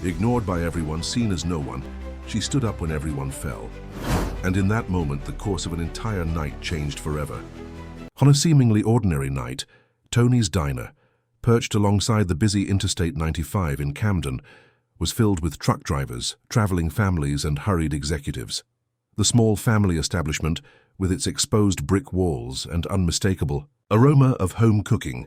Ignored by everyone, seen as no one, she stood up when everyone fell. And in that moment, the course of an entire night changed forever. On a seemingly ordinary night, Tony's Diner, perched alongside the busy Interstate 95 in Camden, was filled with truck drivers, traveling families, and hurried executives. The small family establishment, with its exposed brick walls and unmistakable aroma of home cooking,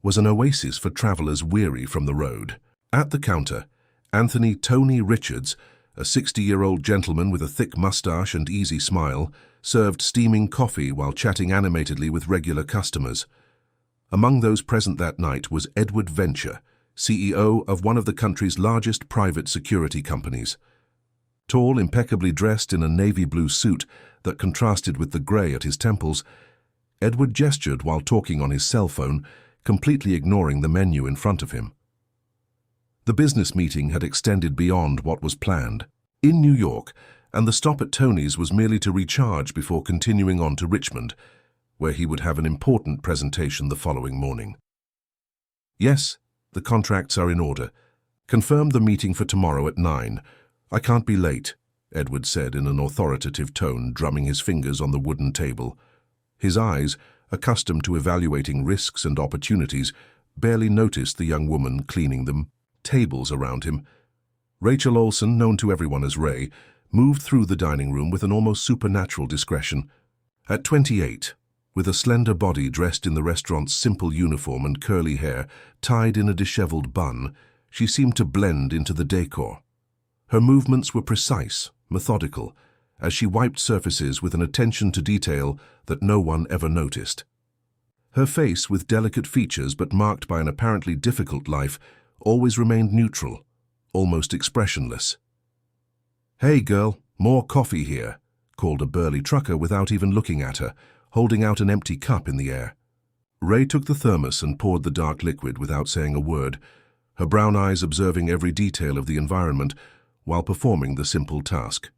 was an oasis for travelers weary from the road. At the counter, Anthony Tony Richards, a 60-year-old gentleman with a thick mustache and easy smile, served steaming coffee while chatting animatedly with regular customers. Among those present that night was Edward Venture, CEO of one of the country's largest private security companies. Tall, impeccably dressed in a navy blue suit that contrasted with the grey at his temples, Edward gestured while talking on his cell phone, completely ignoring the menu in front of him. The business meeting had extended beyond what was planned. In New York, and the stop at Tony's was merely to recharge before continuing on to Richmond, where he would have an important presentation the following morning. "Yes, the contracts are in order. Confirm the meeting for tomorrow at 9. I can't be late," Edward said in an authoritative tone, drumming his fingers on the wooden table. His eyes, accustomed to evaluating risks and opportunities, barely noticed the young woman cleaning them tables around him. Rachel Olsen, known to everyone as Ray, moved through the dining room with an almost supernatural discretion. At 28, with a slender body dressed in the restaurant's simple uniform and curly hair tied in a disheveled bun, she seemed to blend into the decor. Her movements were precise, methodical, as she wiped surfaces with an attention to detail that no one ever noticed. Her face, with delicate features but marked by an apparently difficult life, always remained neutral, almost expressionless. "Hey girl, more coffee here," called a burly trucker without even looking at her, holding out an empty cup in the air. Ray took the thermos and poured the dark liquid without saying a word, her brown eyes observing every detail of the environment while performing the simple task.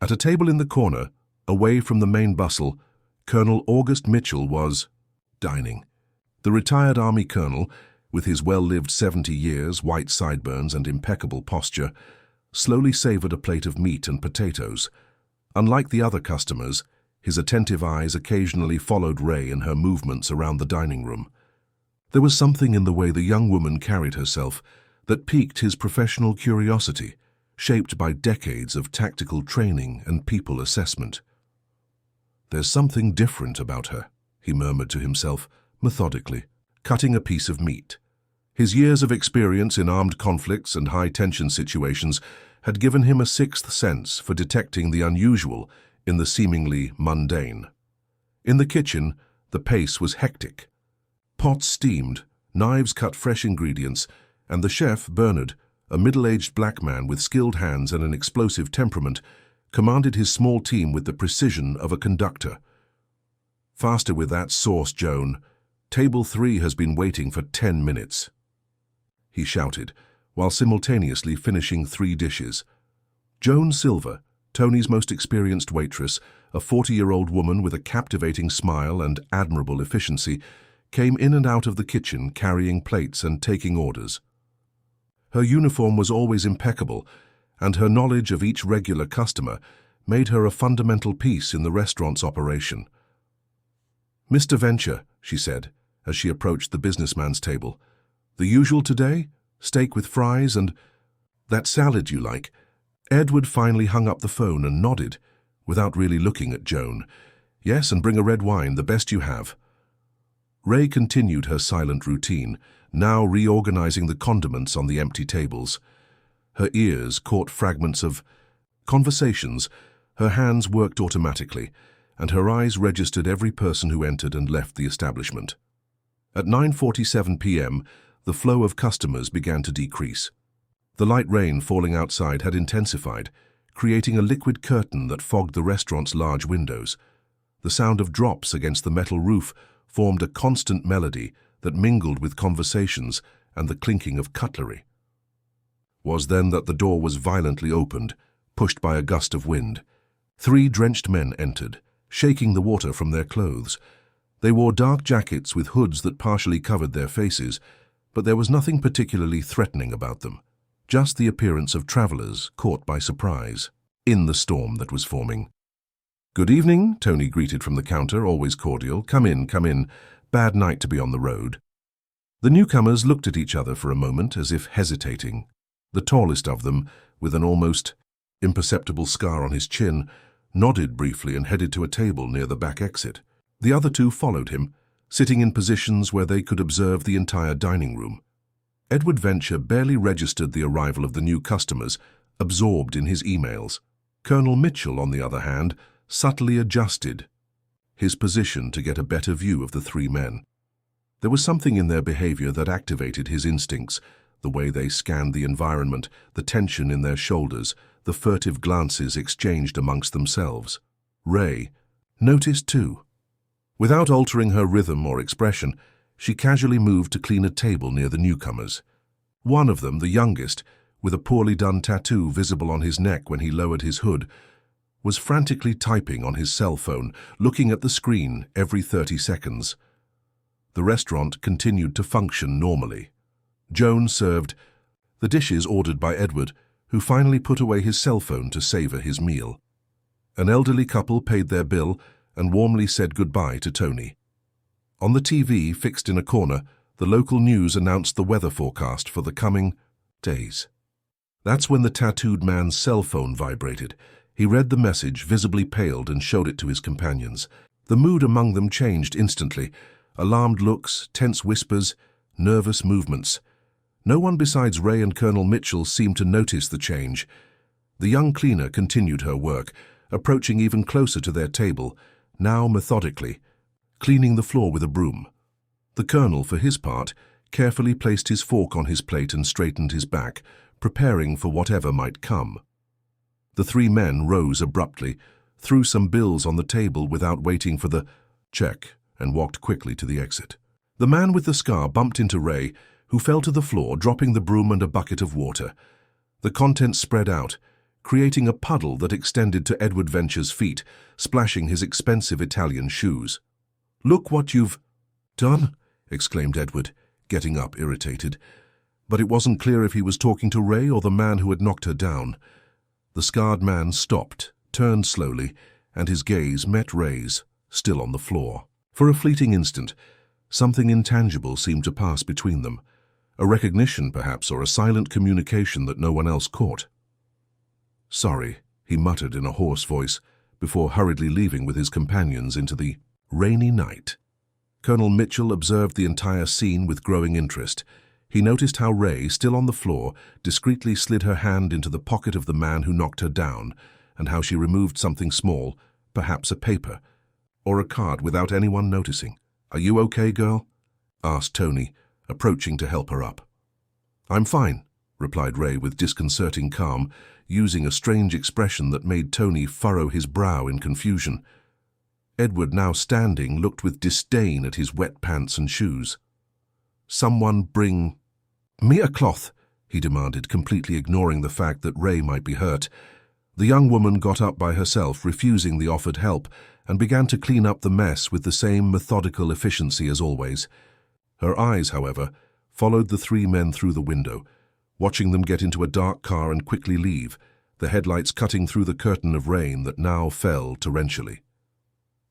At a table in the corner, away from the main bustle, Colonel August Mitchell was dining. The retired Army colonel, with his well-lived 70 years, white sideburns, and impeccable posture, slowly savored a plate of meat and potatoes. Unlike the other customers, his attentive eyes occasionally followed Ray in her movements around the dining room. There was something in the way the young woman carried herself that piqued his professional curiosity, shaped by decades of tactical training and people assessment. "There's something different about her," he murmured to himself, methodically, cutting a piece of meat. His years of experience in armed conflicts and high-tension situations had given him a sixth sense for detecting the unusual in the seemingly mundane. In the kitchen, the pace was hectic. Pots steamed, knives cut fresh ingredients, and the chef, Bernard, a middle-aged black man with skilled hands and an explosive temperament, commanded his small team with the precision of a conductor. "Faster with that sauce, Joan. Table 3 has been waiting for 10 minutes. He shouted, while simultaneously finishing 3 dishes. Joan Silver, Tony's most experienced waitress, a 40-year-old woman with a captivating smile and admirable efficiency, came in and out of the kitchen carrying plates and taking orders. Her uniform was always impeccable, and her knowledge of each regular customer made her a fundamental piece in the restaurant's operation. "Mr. Venture," she said, as she approached the businessman's table. "The usual today? Steak with fries and that salad you like?" Edward finally hung up the phone and nodded, without really looking at Joan. "Yes, and bring a red wine, the best you have." Ray continued her silent routine, now reorganizing the condiments on the empty tables. Her ears caught fragments of conversations, her hands worked automatically, and her eyes registered every person who entered and left the establishment. At 9:47 p.m., the flow of customers began to decrease. The light rain falling outside had intensified, creating a liquid curtain that fogged the restaurant's large windows. The sound of drops against the metal roof formed a constant melody that mingled with conversations and the clinking of cutlery. Was then that the door was violently opened, pushed by a gust of wind. 3 drenched men entered, shaking the water from their clothes. They wore dark jackets with hoods that partially covered their faces, but there was nothing particularly threatening about them. just the appearance of travelers caught by surprise in the storm that was forming. "Good evening," Tony greeted from the counter, always cordial. Come in, come in. Bad night to be on the road." The newcomers looked at each other for a moment as if hesitating. The tallest of them, with an almost imperceptible scar on his chin, nodded briefly and headed to a table near the back exit. The other two followed him, sitting in positions where they could observe the entire dining room. Edward Venture barely registered the arrival of the new customers, absorbed in his emails. Colonel Mitchell, on the other hand, subtly adjusted his position to get a better view of the three men. There was something in their behavior that activated his instincts, the way they scanned the environment, the tension in their shoulders, the furtive glances exchanged amongst themselves. Ray noticed too. Without altering her rhythm or expression, she casually moved to clean a table near the newcomers. One of them, the youngest, with a poorly done tattoo visible on his neck when he lowered his hood, was frantically typing on his cell phone, looking at the screen every 30 seconds. The restaurant continued to function normally. Joan served the dishes ordered by Edward, who finally put away his cell phone to savor his meal. An elderly couple paid their bill and warmly said goodbye to Tony. On the TV, fixed in a corner, the local news announced the weather forecast for the coming days. That's when the tattooed man's cell phone vibrated. He read the message, visibly paled, and showed it to his companions. The mood among them changed instantly. Alarmed looks, tense whispers, nervous movements. No one besides Ray and Colonel Mitchell seemed to notice the change. The young cleaner continued her work, approaching even closer to their table, now methodically, cleaning the floor with a broom. The colonel, for his part, carefully placed his fork on his plate and straightened his back, preparing for whatever might come. The three men rose abruptly, threw some bills on the table without waiting for the check, and walked quickly to the exit. The man with the scar bumped into Ray, who fell to the floor, dropping the broom and a bucket of water. The contents spread out, creating a puddle that extended to Edward Venture's feet, splashing his expensive Italian shoes. "Look what you've done," exclaimed Edward, getting up irritated. But it wasn't clear if he was talking to Ray or the man who had knocked her down. The scarred man stopped, turned slowly, and his gaze met Ray's, still on the floor. For a fleeting instant, something intangible seemed to pass between them. A recognition, perhaps, or a silent communication that no one else caught. "Sorry," he muttered in a hoarse voice, before hurriedly leaving with his companions into the rainy night. Colonel Mitchell observed the entire scene with growing interest. He noticed how Ray, still on the floor, discreetly slid her hand into the pocket of the man who knocked her down, and how she removed something small, perhaps a paper, or a card, without anyone noticing. "Are you okay, girl?" asked Tony, approaching to help her up. "I'm fine," replied Ray with disconcerting calm, using a strange expression that made Tony furrow his brow in confusion. Edward, now standing, looked with disdain at his wet pants and shoes. "Someone bring me a cloth," he demanded, completely ignoring the fact that Ray might be hurt. The young woman got up by herself, refusing the offered help, and began to clean up the mess with the same methodical efficiency as always. Her eyes, however, followed the three men through the window, watching them get into a dark car and quickly leave, the headlights cutting through the curtain of rain that now fell torrentially.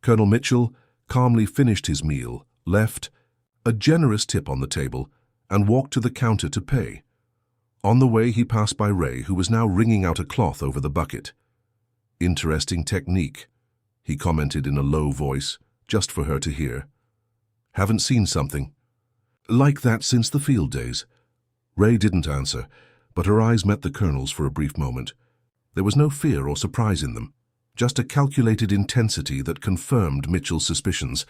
Colonel Mitchell calmly finished his meal, left a generous tip on the table, and walked to the counter to pay. On the way, he passed by Ray, who was now wringing out a cloth over the bucket. "Interesting technique," he commented in a low voice, just for her to hear. "Haven't seen something like that since the field days." Ray didn't answer, but her eyes met the colonel's for a brief moment. There was no fear or surprise in them, just a calculated intensity that confirmed Mitchell's suspicions.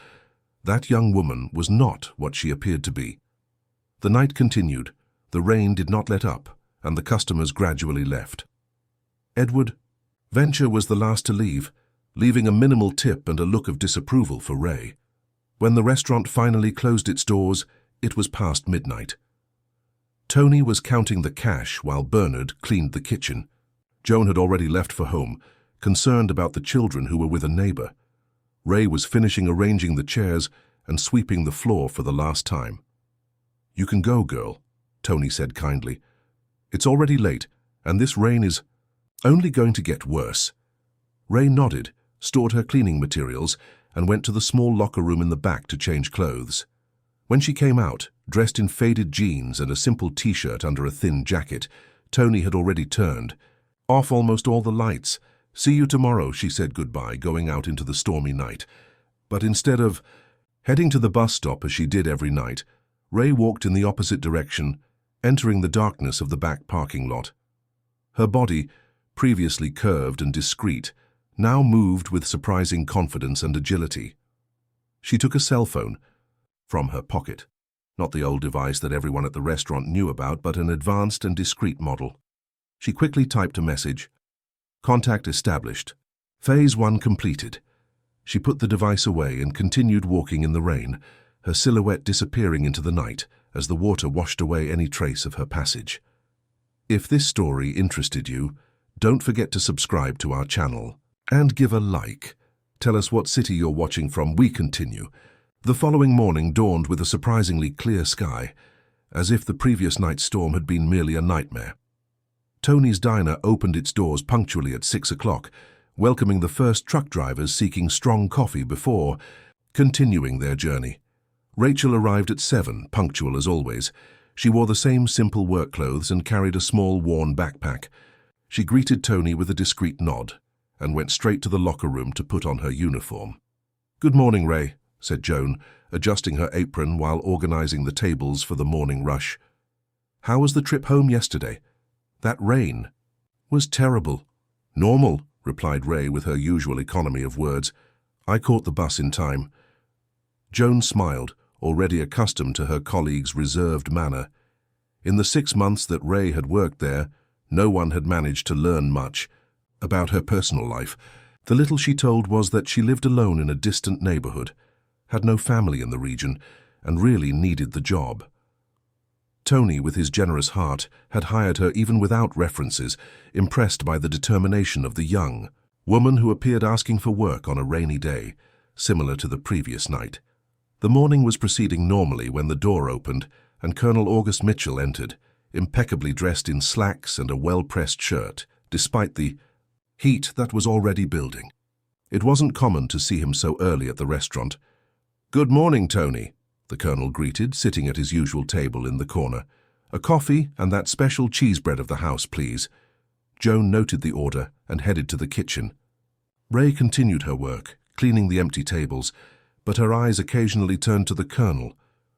That young woman was not what she appeared to be. The night continued, the rain did not let up, and the customers gradually left. Edward Venture was the last to leave, leaving a minimal tip and a look of disapproval for Ray. When the restaurant finally closed its doors, it was past midnight. Tony was counting the cash while Bernard cleaned the kitchen. Joan had already left for home, concerned about the children who were with a neighbor. Ray was finishing arranging the chairs and sweeping the floor for the last time. "You can go, girl," Tony said kindly. It's already late, and this rain is only going to get worse. Ray nodded, stored her cleaning materials, and went to the small locker room in the back to change clothes. When she came out, dressed in faded jeans and a simple t-shirt under a thin jacket, Tony had already turned. Off almost all the lights. See you tomorrow, she said goodbye, going out into the stormy night. But instead of heading to the bus stop as she did every night, Ray walked in the opposite direction, entering the darkness of the back parking lot. Her body, previously curved and discreet, now moved with surprising confidence and agility. She took a cell phone from her pocket. Not the old device that everyone at the restaurant knew about, but an advanced and discreet model. She quickly typed a message. Contact established. Phase 1 completed. She put the device away and continued walking in the rain, her silhouette disappearing into the night as the water washed away any trace of her passage. If this story interested you, don't forget to subscribe to our channel and give a like. Tell us what city you're watching from. We continue. The following morning dawned with a surprisingly clear sky, as if the previous night's storm had been merely a nightmare. Tony's Diner opened its doors punctually at 6 o'clock, welcoming the first truck drivers seeking strong coffee before continuing their journey. Rachel arrived at 7, punctual as always. She wore the same simple work clothes and carried a small worn backpack. She greeted Tony with a discreet nod and went straight to the locker room to put on her uniform. "Good morning, Ray," said Joan, adjusting her apron while organizing the tables for the morning rush. "How was the trip home yesterday? That rain was terrible." "Normal," replied Ray with her usual economy of words. "I caught the bus in time." Joan smiled, already accustomed to her colleague's reserved manner. In the 6 months that Ray had worked there, no one had managed to learn much about her personal life. The little she told was that she lived alone in a distant neighborhood, had no family in the region, and really needed the job. Tony, with his generous heart, had hired her even without references, impressed by the determination of the young woman who appeared asking for work on a rainy day, similar to the previous night. The morning was proceeding normally when the door opened and Colonel August Mitchell entered, impeccably dressed in slacks and a well-pressed shirt, despite the heat that was already building. It wasn't common to see him so early at the restaurant. "Good morning, Tony," the Colonel greeted, sitting at his usual table in the corner. "A coffee and that special cheese bread of the house, please." Joan noted the order and headed to the kitchen. Ray continued her work, cleaning the empty tables, but her eyes occasionally turned to the Colonel,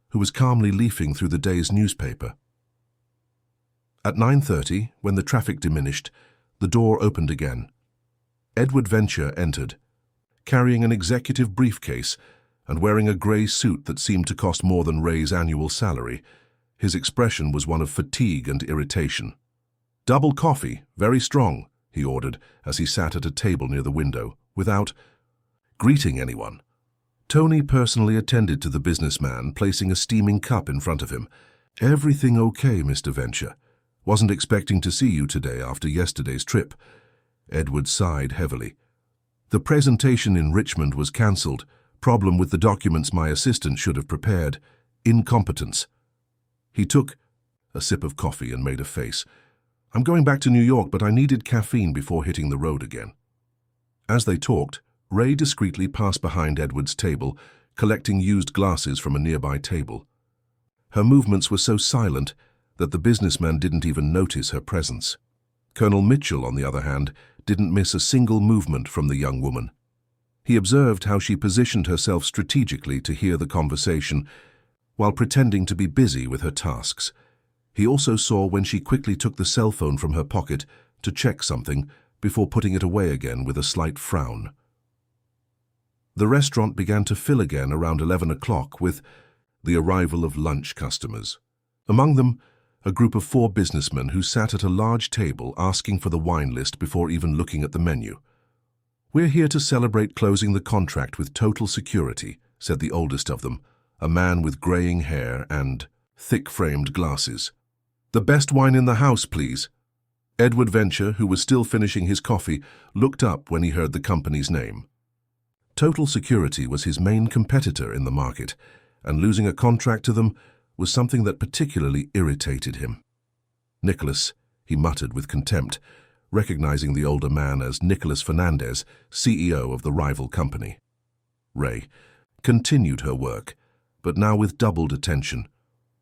who was calmly leafing through the day's newspaper. At 9:30, when the traffic diminished, the door opened again. Edward Venture entered, carrying an executive briefcase and wearing a grey suit that seemed to cost more than Ray's annual salary. His expression was one of fatigue and irritation. "Double coffee, very strong," he ordered as he sat at a table near the window, without greeting anyone. Tony personally attended to the businessman, placing a steaming cup in front of him. "Everything okay, Mr. Venture? Wasn't expecting to see you today after yesterday's trip." Edward sighed heavily. "The presentation in Richmond was cancelled. Problem with the documents my assistant should have prepared. Incompetence." He took a sip of coffee and made a face. "I'm going back to New York, but I needed caffeine before hitting the road again." As they talked, Ray discreetly passed behind Edward's table, collecting used glasses from a nearby table. Her movements were so silent that the businessman didn't even notice her presence. Colonel Mitchell, on the other hand, didn't miss a single movement from the young woman. He observed how she positioned herself strategically to hear the conversation, while pretending to be busy with her tasks. He also saw when she quickly took the cell phone from her pocket to check something before putting it away again with a slight frown. The restaurant began to fill again around 11 o'clock with the arrival of lunch customers. Among them, a group of 4 businessmen who sat at a large table asking for the wine list before even looking at the menu. "We're here to celebrate closing the contract with Total Security," said the oldest of them, a man with graying hair and thick-framed glasses. "The best wine in the house, please." Edward Venture, who was still finishing his coffee, looked up when he heard the company's name. Total Security was his main competitor in the market, and losing a contract to them was something that particularly irritated him. "Nicholas," he muttered with contempt, recognizing the older man as Nicholas Fernandez, CEO of the rival company. Ray continued her work, but now with doubled attention.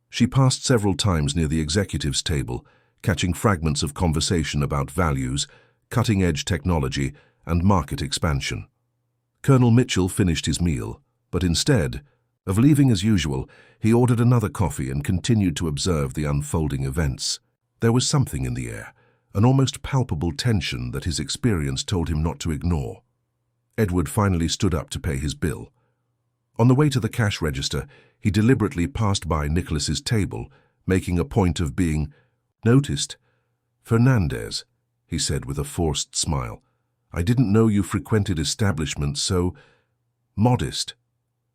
She passed several times near the executives' table, catching fragments of conversation about values, cutting-edge technology, and market expansion. Colonel Mitchell finished his meal, but instead of leaving as usual, he ordered another coffee and continued to observe the unfolding events. There was something in the air, an almost palpable tension that his experience told him not to ignore. Edward finally stood up to pay his bill. On the way to the cash register, he deliberately passed by Nicholas's table, making a point of being noticed. "Fernandez," he said with a forced smile, "I didn't know you frequented establishments so modest."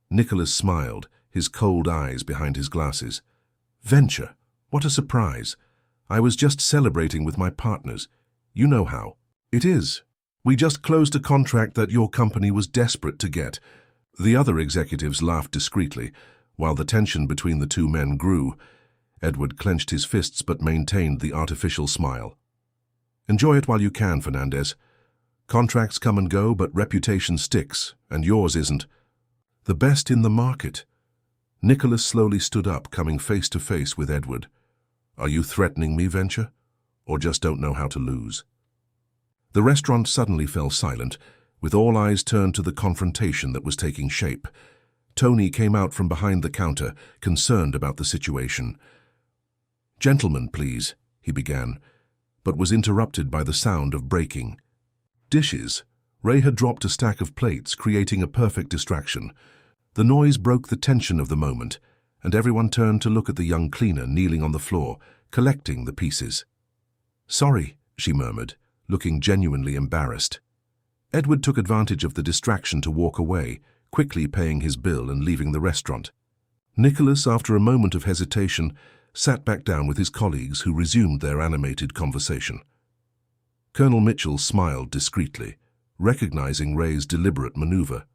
Nicholas smiled, his cold eyes behind his glasses. "Venture? What a surprise. I was just celebrating with my partners. You know how it is. We just closed a contract that your company was desperate to get." The other executives laughed discreetly, while the tension between the two men grew. Edward clenched his fists but maintained the artificial smile. "Enjoy it while you can, Fernandez. Contracts come and go, but reputation sticks, and yours isn't. The best in the market." Nicholas slowly stood up, coming face to face with Edward. "Are you threatening me, Venture? Or just don't know how to lose?" The restaurant suddenly fell silent, with all eyes turned to the confrontation that was taking shape. Tony came out from behind the counter, concerned about the situation. "Gentlemen, please," he began, but was interrupted by the sound of breaking dishes. Ray had dropped a stack of plates, creating a perfect distraction. The noise broke the tension of the moment, and everyone turned to look at the young cleaner kneeling on the floor, collecting the pieces. "Sorry," she murmured, looking genuinely embarrassed. Edward took advantage of the distraction to walk away, quickly paying his bill and leaving the restaurant. Nicholas, after a moment of hesitation, sat back down with his colleagues who resumed their animated conversation. Colonel Mitchell smiled discreetly, recognizing Ray's deliberate maneuver.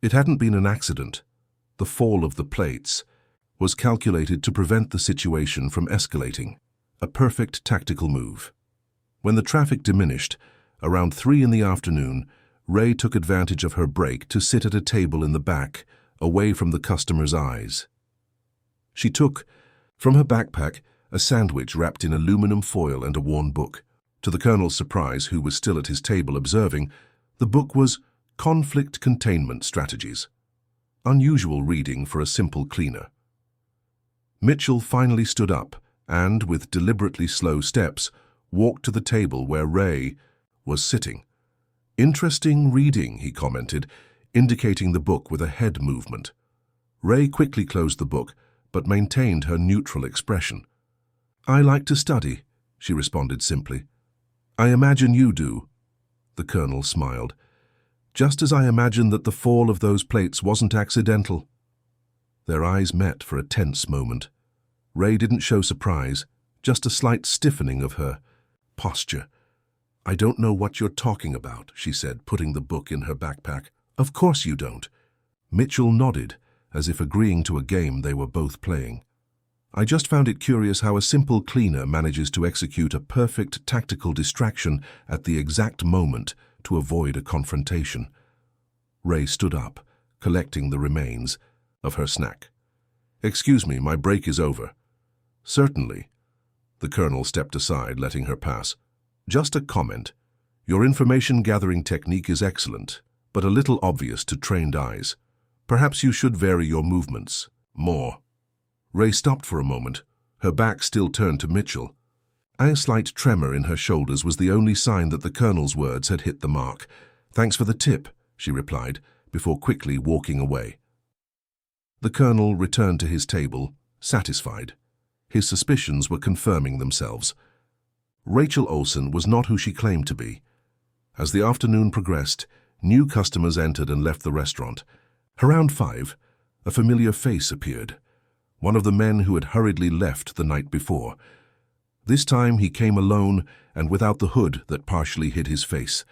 It hadn't been an accident. The fall of the plates was calculated to prevent the situation from escalating, a perfect tactical move. When the traffic diminished, around 3 in the afternoon, Ray took advantage of her break to sit at a table in the back, away from the customer's eyes. She took from her backpack a sandwich wrapped in aluminum foil and a worn book. To the colonel's surprise, who was still at his table observing, the book was Conflict Containment Strategies. Unusual reading for a simple cleaner. Mitchell finally stood up and, with deliberately slow steps, walked to the table where Ray was sitting. "Interesting reading," he commented, indicating the book with a head movement. Ray quickly closed the book, but maintained her neutral expression. "I like to study," she responded simply. "I imagine you do." The colonel smiled. "Just as I imagine that the fall of those plates wasn't accidental." Their eyes met for a tense moment. Ray didn't show surprise, just a slight stiffening of her posture. "I don't know what you're talking about," she said, putting the book in her backpack. "Of course you don't." Mitchell nodded, as if agreeing to a game they were both playing. "I just found it curious how a simple cleaner manages to execute a perfect tactical distraction at the exact moment to avoid a confrontation." Ray stood up, collecting the remains of her snack. "Excuse me, my break is over." "Certainly." The colonel stepped aside, letting her pass. "Just a comment. Your information-gathering technique is excellent, but a little obvious to trained eyes. Perhaps you should vary your movements more." Ray stopped for a moment, her back still turned to Mitchell. A slight tremor in her shoulders was the only sign that the colonel's words had hit the mark. "Thanks for the tip," she replied, before quickly walking away. The colonel returned to his table, satisfied. His suspicions were confirming themselves. Rachel Olsen was not who she claimed to be. As the afternoon progressed, new customers entered and left the restaurant. Around 5, a familiar face appeared, one of the men who had hurriedly left the night before. This time he came alone and without the hood that partially hid his face.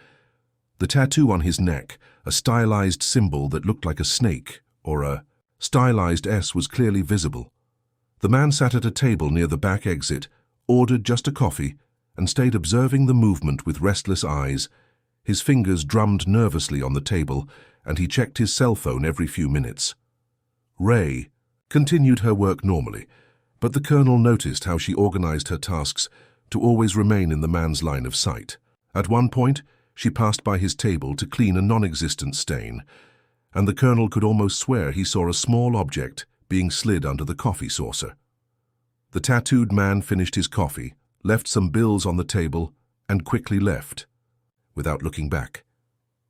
The tattoo on his neck, a stylized symbol that looked like a snake or a stylized S, was clearly visible. The man sat at a table near the back exit, ordered just a coffee, and stayed observing the movement with restless eyes. His fingers drummed nervously on the table, and he checked his cell phone every few minutes. Ray continued her work normally, but the colonel noticed how she organized her tasks to always remain in the man's line of sight. At one point, she passed by his table to clean a non-existent stain, and the colonel could almost swear he saw a small object being slid under the coffee saucer. The tattooed man finished his coffee, left some bills on the table, and quickly left, without looking back.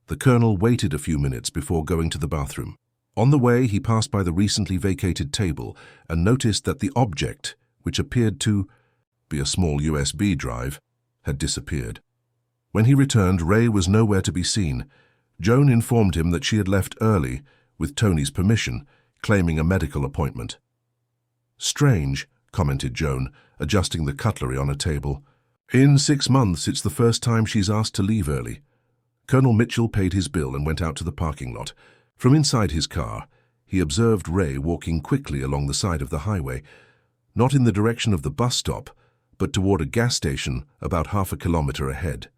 The colonel waited a few minutes before going to the bathroom. On the way, he passed by the recently vacated table and noticed that the object, which appeared to be a small USB drive, had disappeared. When he returned, Ray was nowhere to be seen. Joan informed him that she had left early, with Tony's permission, claiming a medical appointment. "Strange," commented Joan, adjusting the cutlery on a table. "In 6 months, it's the first time she's asked to leave early." Colonel Mitchell paid his bill and went out to the parking lot. From inside his car, he observed Ray walking quickly along the side of the highway, not in the direction of the bus stop, but toward a gas station about half a kilometer ahead.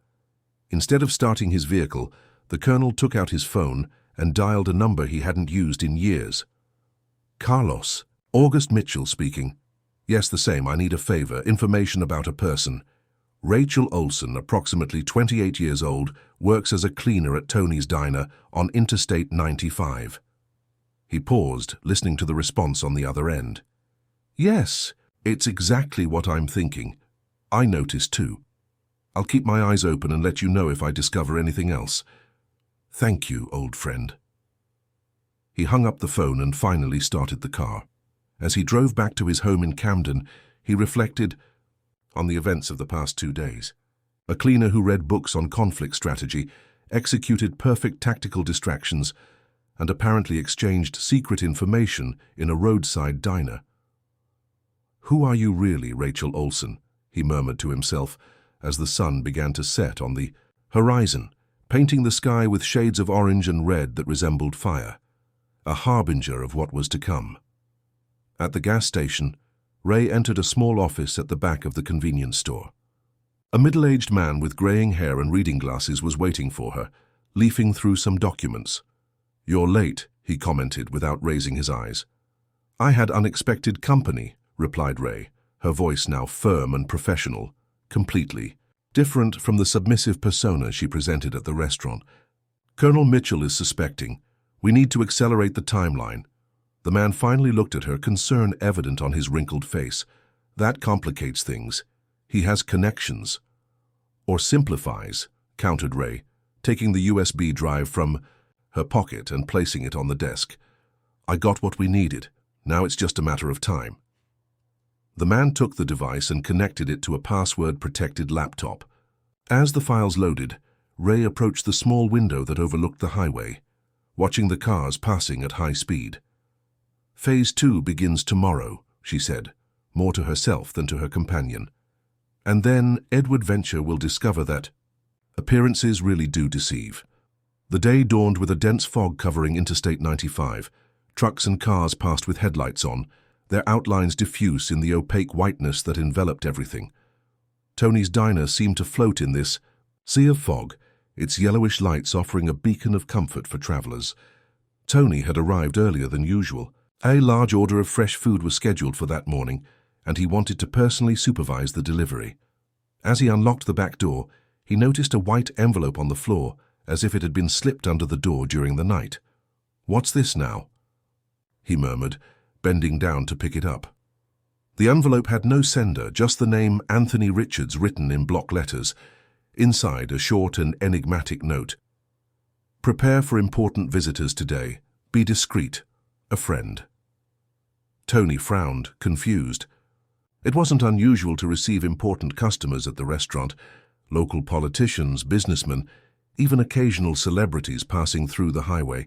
Instead of starting his vehicle, the colonel took out his phone and dialed a number he hadn't used in years. "Carlos, August Mitchell speaking. Yes, the same. I need a favor, information about a person. Rachel Olsen, approximately 28 years old, works as a cleaner at Tony's Diner on Interstate 95. He paused, listening to the response on the other end. "Yes, it's exactly what I'm thinking. I noticed too. I'll keep my eyes open and let you know if I discover anything else. Thank you, old friend." He hung up the phone and finally started the car. As he drove back to his home in Camden, he reflected on the events of the past 2 days. A cleaner who read books on conflict strategy, executed perfect tactical distractions, and apparently exchanged secret information in a roadside diner. "Who are you really, Rachel Olsen?" he murmured to himself as the sun began to set on the horizon, painting the sky with shades of orange and red that resembled fire, a harbinger of what was to come. At the gas station, Ray entered a small office at the back of the convenience store. A middle-aged man with graying hair and reading glasses was waiting for her, leafing through some documents. "You're late," he commented without raising his eyes. "I had unexpected company," replied Ray, her voice now firm and professional, completely different from the submissive persona she presented at the restaurant. "Colonel Mitchell is suspecting. We need to accelerate the timeline." The man finally looked at her, concern evident on his wrinkled face. "That complicates things. He has connections." "Or simplifies," countered Ray, taking the USB drive from her pocket and placing it on the desk. "I got what we needed. Now it's just a matter of time." The man took the device and connected it to a password-protected laptop. As the files loaded, Ray approached the small window that overlooked the highway, watching the cars passing at high speed. "Phase 2 begins tomorrow," she said, more to herself than to her companion. "And then Edward Venture will discover that appearances really do deceive." The day dawned with a dense fog covering Interstate 95. Trucks and cars passed with headlights on, their outlines diffuse in the opaque whiteness that enveloped everything. Tony's Diner seemed to float in this sea of fog, its yellowish lights offering a beacon of comfort for travelers. Tony had arrived earlier than usual. A large order of fresh food was scheduled for that morning, and he wanted to personally supervise the delivery. As he unlocked the back door, he noticed a white envelope on the floor, as if it had been slipped under the door during the night. "What's this now?" he murmured, bending down to pick it up. The envelope had no sender, just the name Anthony Richards written in block letters. Inside, a short and enigmatic note. "Prepare for important visitors today. Be discreet. A friend." Tony frowned, confused. It wasn't unusual to receive important customers at the restaurant, local politicians, businessmen, even occasional celebrities passing through the highway.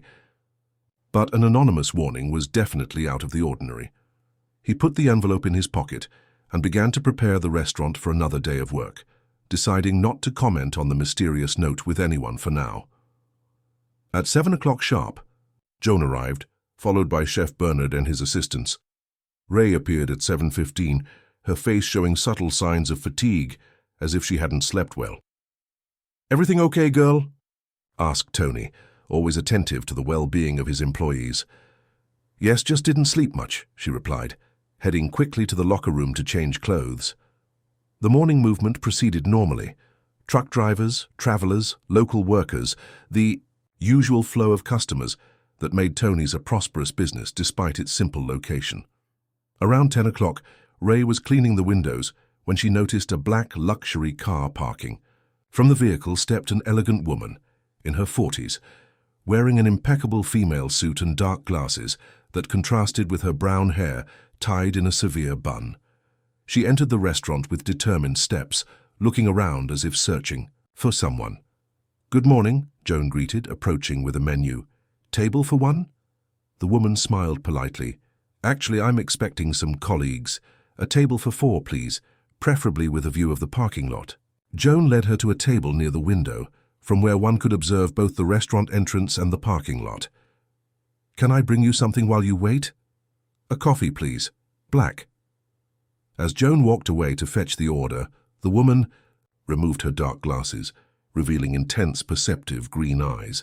But an anonymous warning was definitely out of the ordinary. He put the envelope in his pocket and began to prepare the restaurant for another day of work, deciding not to comment on the mysterious note with anyone for now. At 7 o'clock sharp, Joan arrived, followed by Chef Bernard and his assistants. Ray appeared at 7:15, her face showing subtle signs of fatigue as if she hadn't slept well. "Everything okay, girl?" asked Tony, always attentive to the well-being of his employees. "Yes, just didn't sleep much," she replied, heading quickly to the locker room to change clothes. The morning movement proceeded normally. Truck drivers, travelers, local workers, the usual flow of customers that made Tony's a prosperous business despite its simple location. Around 10 o'clock, Ray was cleaning the windows when she noticed a black luxury car parking. From the vehicle stepped an elegant woman, in her 40s, wearing an impeccable female suit and dark glasses that contrasted with her brown hair tied in a severe bun. She entered the restaurant with determined steps, looking around as if searching for someone. "Good morning," Joan greeted, approaching with a menu. "Table for one?" The woman smiled politely. "Actually, I'm expecting some colleagues. A table for 4, please, preferably with a view of the parking lot." Joan led her to a table near the window, from where one could observe both the restaurant entrance and the parking lot. "Can I bring you something while you wait?" "A coffee, please. Black." As Joan walked away to fetch the order, the woman removed her dark glasses, revealing intense, perceptive green eyes.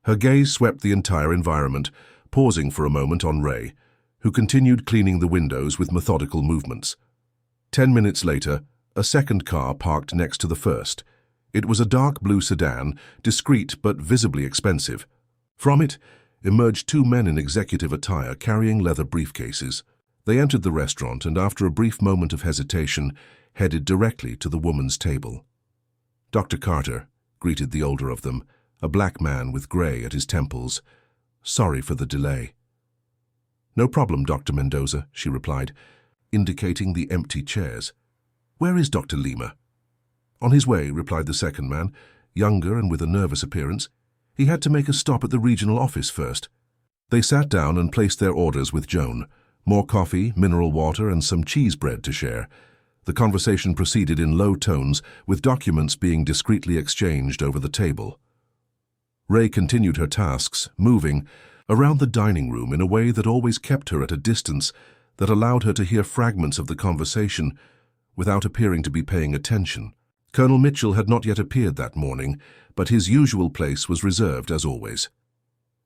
Her gaze swept the entire environment, pausing for a moment on Ray, who continued cleaning the windows with methodical movements. 10 minutes later, a second car parked next to the first. It was a dark blue sedan, discreet but visibly expensive. From it emerged 2 men in executive attire carrying leather briefcases. They entered the restaurant and, after a brief moment of hesitation, headed directly to the woman's table. "Dr. Carter," greeted the older of them, a black man with gray at his temples. "Sorry for the delay." "No problem, Dr. Mendoza," she replied, indicating the empty chairs. "Where is Dr. Lima?" "On his way," replied the second man, younger and with a nervous appearance. "He had to make a stop at the regional office first." They sat down and placed their orders with Joan. More coffee, mineral water, and some cheese bread to share. The conversation proceeded in low tones, with documents being discreetly exchanged over the table. Ray continued her tasks, moving around the dining room in a way that always kept her at a distance that allowed her to hear fragments of the conversation without appearing to be paying attention. Colonel Mitchell had not yet appeared that morning, but his usual place was reserved as always.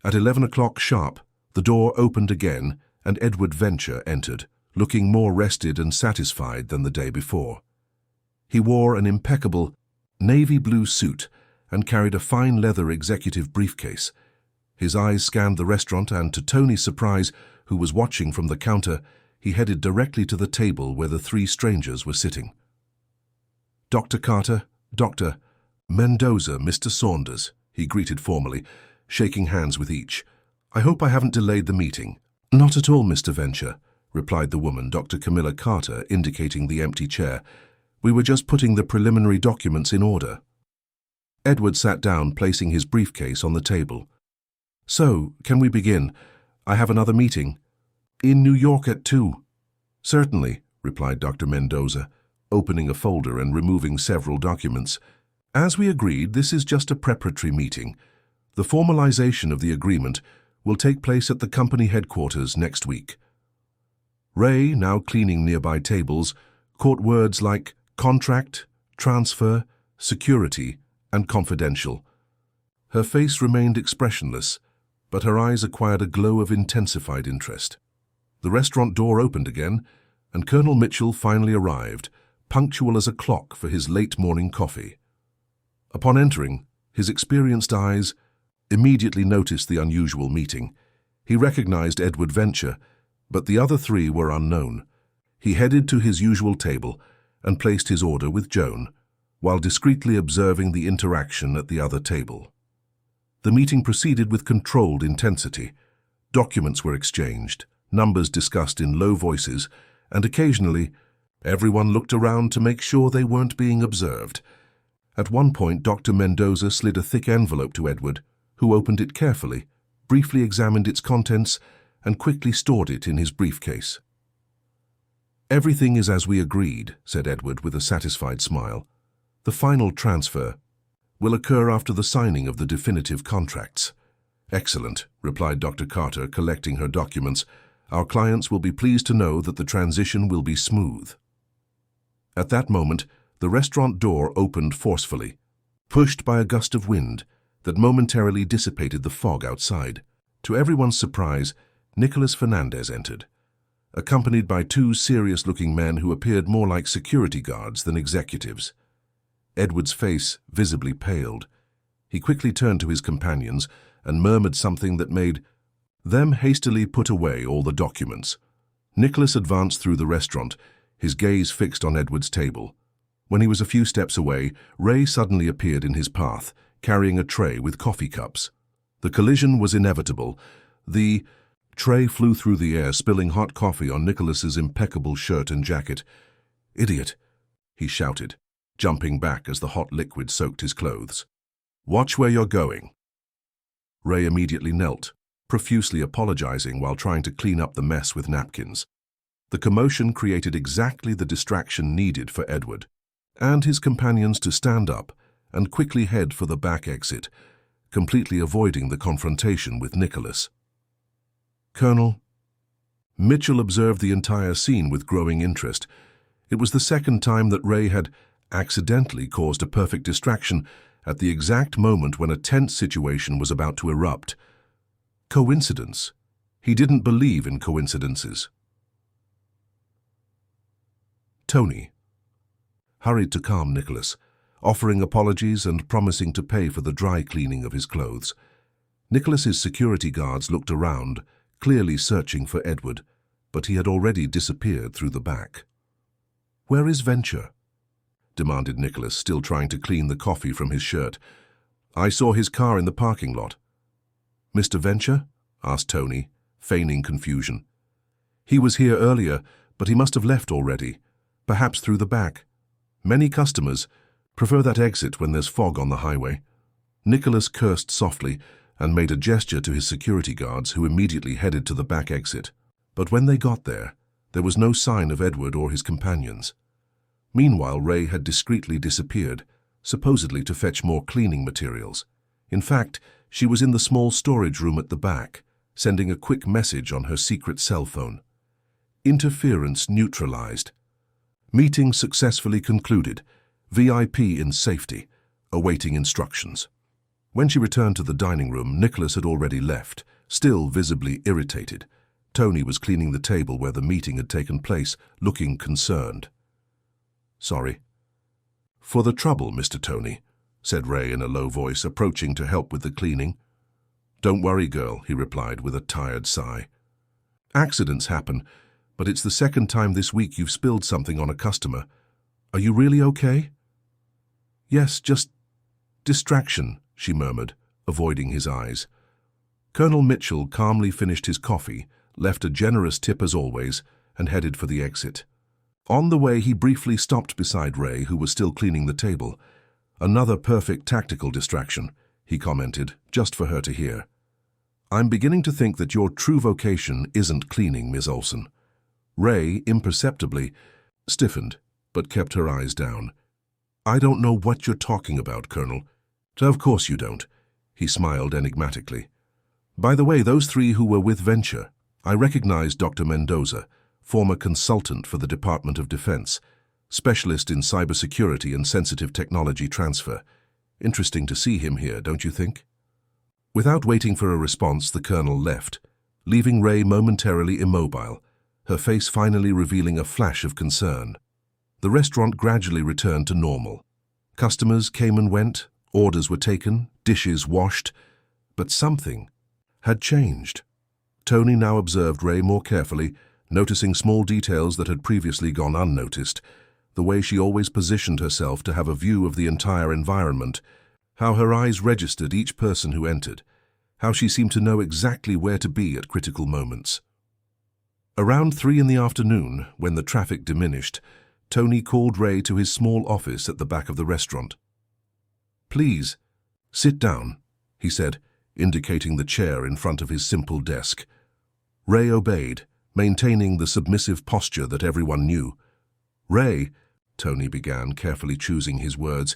At 11 o'clock sharp, the door opened again and Edward Venture entered, looking more rested and satisfied than the day before. He wore an impeccable navy blue suit and carried a fine leather executive briefcase. His eyes scanned the restaurant and, to Tony's surprise, who was watching from the counter, he headed directly to the table where the 3 strangers were sitting. "Dr. Carter, Dr. Mendoza, Mr. Saunders," he greeted formally, shaking hands with each. "I hope I haven't delayed the meeting." "Not at all, Mr. Venture," replied the woman, Dr. Camilla Carter, indicating the empty chair. "We were just putting the preliminary documents in order." Edward sat down, placing his briefcase on the table. "So, can we begin? I have another meeting." "In New York at 2. "Certainly," replied Dr. Mendoza, opening a folder and removing several documents. "As we agreed, this is just a preparatory meeting. The formalization of the agreement will take place at the company headquarters next week." Ray, now cleaning nearby tables, caught words like contract, transfer, security, and confidential. Her face remained expressionless, but her eyes acquired a glow of intensified interest. The restaurant door opened again, and Colonel Mitchell finally arrived, punctual as a clock for his late morning coffee. Upon entering, his experienced eyes immediately noticed the unusual meeting. He recognized Edward Venture, but the other 3 were unknown. He headed to his usual table and placed his order with Joan, while discreetly observing the interaction at the other table. The meeting proceeded with controlled intensity. Documents were exchanged, numbers discussed in low voices, and occasionally, everyone looked around to make sure they weren't being observed. At one point, Dr. Mendoza slid a thick envelope to Edward, who opened it carefully, briefly examined its contents, and quickly stored it in his briefcase. "Everything is as we agreed," said Edward with a satisfied smile. "The final transfer will occur after the signing of the definitive contracts." "Excellent," replied Dr. Carter, collecting her documents. "Our clients will be pleased to know that the transition will be smooth." At that moment, The restaurant door opened forcefully, pushed by a gust of wind that momentarily dissipated the fog outside. To everyone's surprise, Nicholas Fernandez entered, accompanied by two serious-looking men who appeared more like security guards than executives. Edward's face visibly paled. He quickly turned to his companions and murmured something that made them hastily put away all the documents. Nicholas advanced through the restaurant, his gaze fixed on Edward's table. When he was a few steps away, Ray suddenly appeared in his path, carrying a tray with coffee cups. The collision was inevitable. The tray flew through the air, spilling hot coffee on Nicholas's impeccable shirt and jacket. "Idiot!" he shouted, jumping back as the hot liquid soaked his clothes. "Watch where you're going." Ray immediately knelt, profusely apologizing while trying to clean up the mess with napkins. The commotion created exactly the distraction needed for Edward and his companions to stand up and quickly head for the back exit, completely avoiding the confrontation with Nicholas. "Colonel?" Mitchell observed the entire scene with growing interest. It was the second time that Ray had accidentally caused a perfect distraction at the exact moment when a tense situation was about to erupt. Coincidence? He didn't believe in coincidences. Tony hurried to calm Nicholas, offering apologies and promising to pay for the dry cleaning of his clothes. Nicholas's security guards looked around, clearly searching for Edward, but he had already disappeared through the back. "Where is Venture?" demanded Nicholas, still trying to clean the coffee from his shirt. "I saw his car in the parking lot." "Mr. Venture?" asked Tony, feigning confusion. "He was here earlier, but he must have left already, perhaps through the back. Many customers prefer that exit when there's fog on the highway." Nicholas cursed softly and made a gesture to his security guards, who immediately headed to the back exit. But when they got there was no sign of Edward or his companions. Meanwhile, Ray had discreetly disappeared, supposedly to fetch more cleaning materials. In fact, she was in the small storage room at the back, sending a quick message on her secret cell phone. Interference neutralized. Meeting successfully concluded. VIP in safety, awaiting instructions. When she returned to the dining room, Nicholas had already left, still visibly irritated. Tony was cleaning the table where the meeting had taken place, looking concerned. "Sorry for the trouble, Mr. Tony," said Ray in a low voice, approaching to help with the cleaning. "Don't worry, girl," he replied with a tired sigh. "Accidents happen, but it's the second time this week you've spilled something on a customer. Are you really okay?" "Yes, just distraction," she murmured, avoiding his eyes. Colonel Mitchell calmly finished his coffee, left a generous tip as always, and headed for the exit. On the way, he briefly stopped beside Ray, who was still cleaning the table. "Another perfect tactical distraction," he commented, just for her to hear. "I'm beginning to think that your true vocation isn't cleaning, Ms. Olson." Ray, imperceptibly, stiffened, but kept her eyes down. "I don't know what you're talking about, Colonel." "Of course you don't," he smiled enigmatically. "By the way, those three who were with Venture, I recognized Dr. Mendoza, former consultant for the Department of Defense, specialist in cybersecurity and sensitive technology transfer. Interesting to see him here, don't you think?" Without waiting for a response, the colonel left, leaving Ray momentarily immobile, her face finally revealing a flash of concern. The restaurant gradually returned to normal. Customers came and went, orders were taken, dishes washed, but something had changed. Tony now observed Ray more carefully, noticing small details that had previously gone unnoticed, the way she always positioned herself to have a view of the entire environment, how her eyes registered each person who entered, how she seemed to know exactly where to be at critical moments. Around 3 in the afternoon, when the traffic diminished, Tony called Ray to his small office at the back of the restaurant. "Please, sit down," he said, indicating the chair in front of his simple desk. Ray obeyed, maintaining the submissive posture that everyone knew. "Ray," Tony began, carefully choosing his words,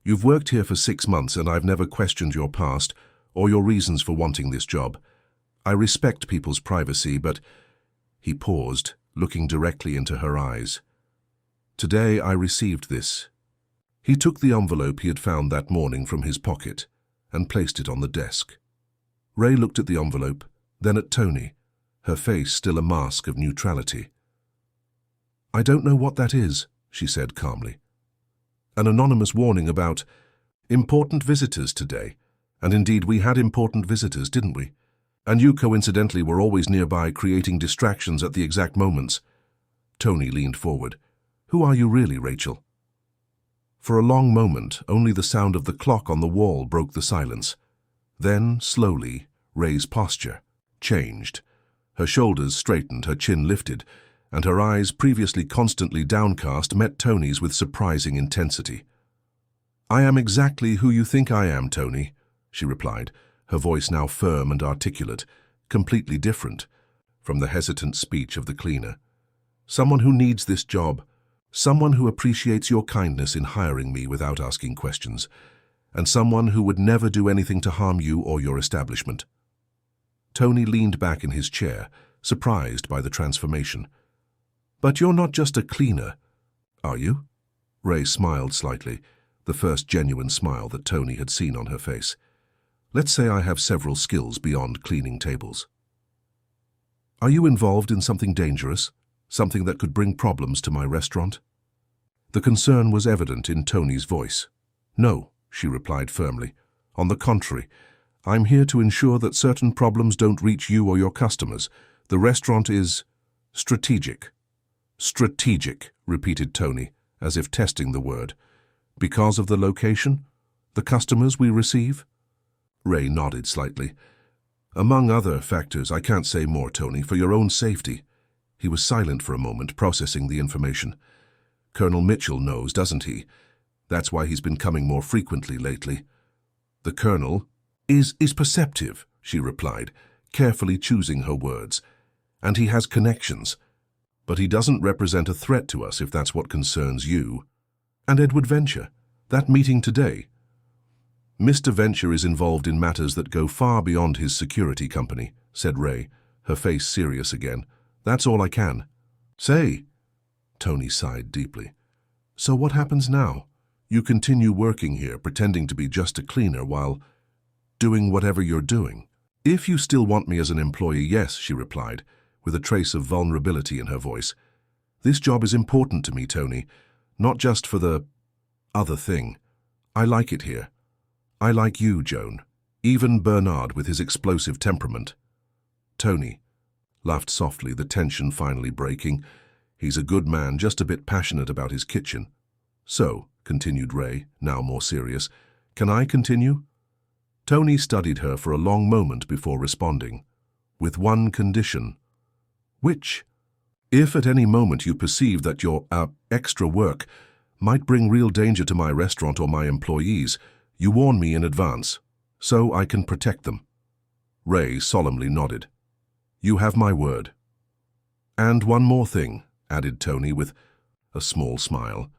"you've worked here for 6 months and I've never questioned your past or your reasons for wanting this job. I respect people's privacy, but—" He paused, looking directly into her eyes. "Today I received this He took the envelope he had found that morning from his pocket and placed it on the desk. Ray looked at the envelope, then at Tony, her face still a mask of neutrality. "I don't know what that is," she said calmly. "An anonymous warning about important visitors today. And indeed, we had important visitors, didn't we? And you coincidentally were always nearby creating distractions at the exact moments." Tony leaned forward. "Who are you really, Rachel?" For a long moment, only the sound of the clock on the wall broke the silence. Then, slowly, Ray's posture changed. Her shoulders straightened, her chin lifted, and her eyes, previously constantly downcast, met Tony's with surprising intensity. "I am exactly who you think I am, Tony," she replied, her voice now firm and articulate, completely different from the hesitant speech of the cleaner. "Someone who needs this job, someone who appreciates your kindness in hiring me without asking questions, and someone who would never do anything to harm you or your establishment." Tony leaned back in his chair, surprised by the transformation. "But you're not just a cleaner, are you?" Ray smiled slightly, the first genuine smile that Tony had seen on her face. "Let's say I have several skills beyond cleaning tables." "Are you involved in something dangerous, something that could bring problems to my restaurant?" The concern was evident in Tony's voice. "No," she replied firmly. "On the contrary, I'm here to ensure that certain problems don't reach you or your customers. The restaurant is strategic." "Strategic," repeated Tony, as if testing the word. "Because of the location? The customers we receive?" Ray nodded slightly. "Among other factors, I can't say more, Tony, for your own safety." He was silent for a moment, processing the information. "Colonel Mitchell knows, doesn't he? That's why he's been coming more frequently lately." "The Colonel is perceptive," she replied, carefully choosing her words. "And he has connections. But he doesn't represent a threat to us if that's what concerns you." "And Edward Venture? That meeting today?" "Mr. Venture is involved in matters that go far beyond his security company," said Ray, her face serious again. "That's all I can say." Tony sighed deeply. "So what happens now? You continue working here, pretending to be just a cleaner while doing whatever you're doing?" "If you still want me as an employee, yes," she replied, with a trace of vulnerability in her voice. "This job is important to me, Tony, not just for the other thing. I like it here. I like you, Joan. Even Bernard with his explosive temperament." Tony laughed softly, the tension finally breaking. "He's a good man, just a bit passionate about his kitchen." "So," continued Ray, now more serious, "can I continue?" Tony studied her for a long moment before responding. "With one condition." "Which?" "If at any moment you perceive that your extra work might bring real danger to my restaurant or my employees, you warn me in advance, so I can protect them." Ray solemnly nodded. "You have my word." "And one more thing," added Tony with a small smile.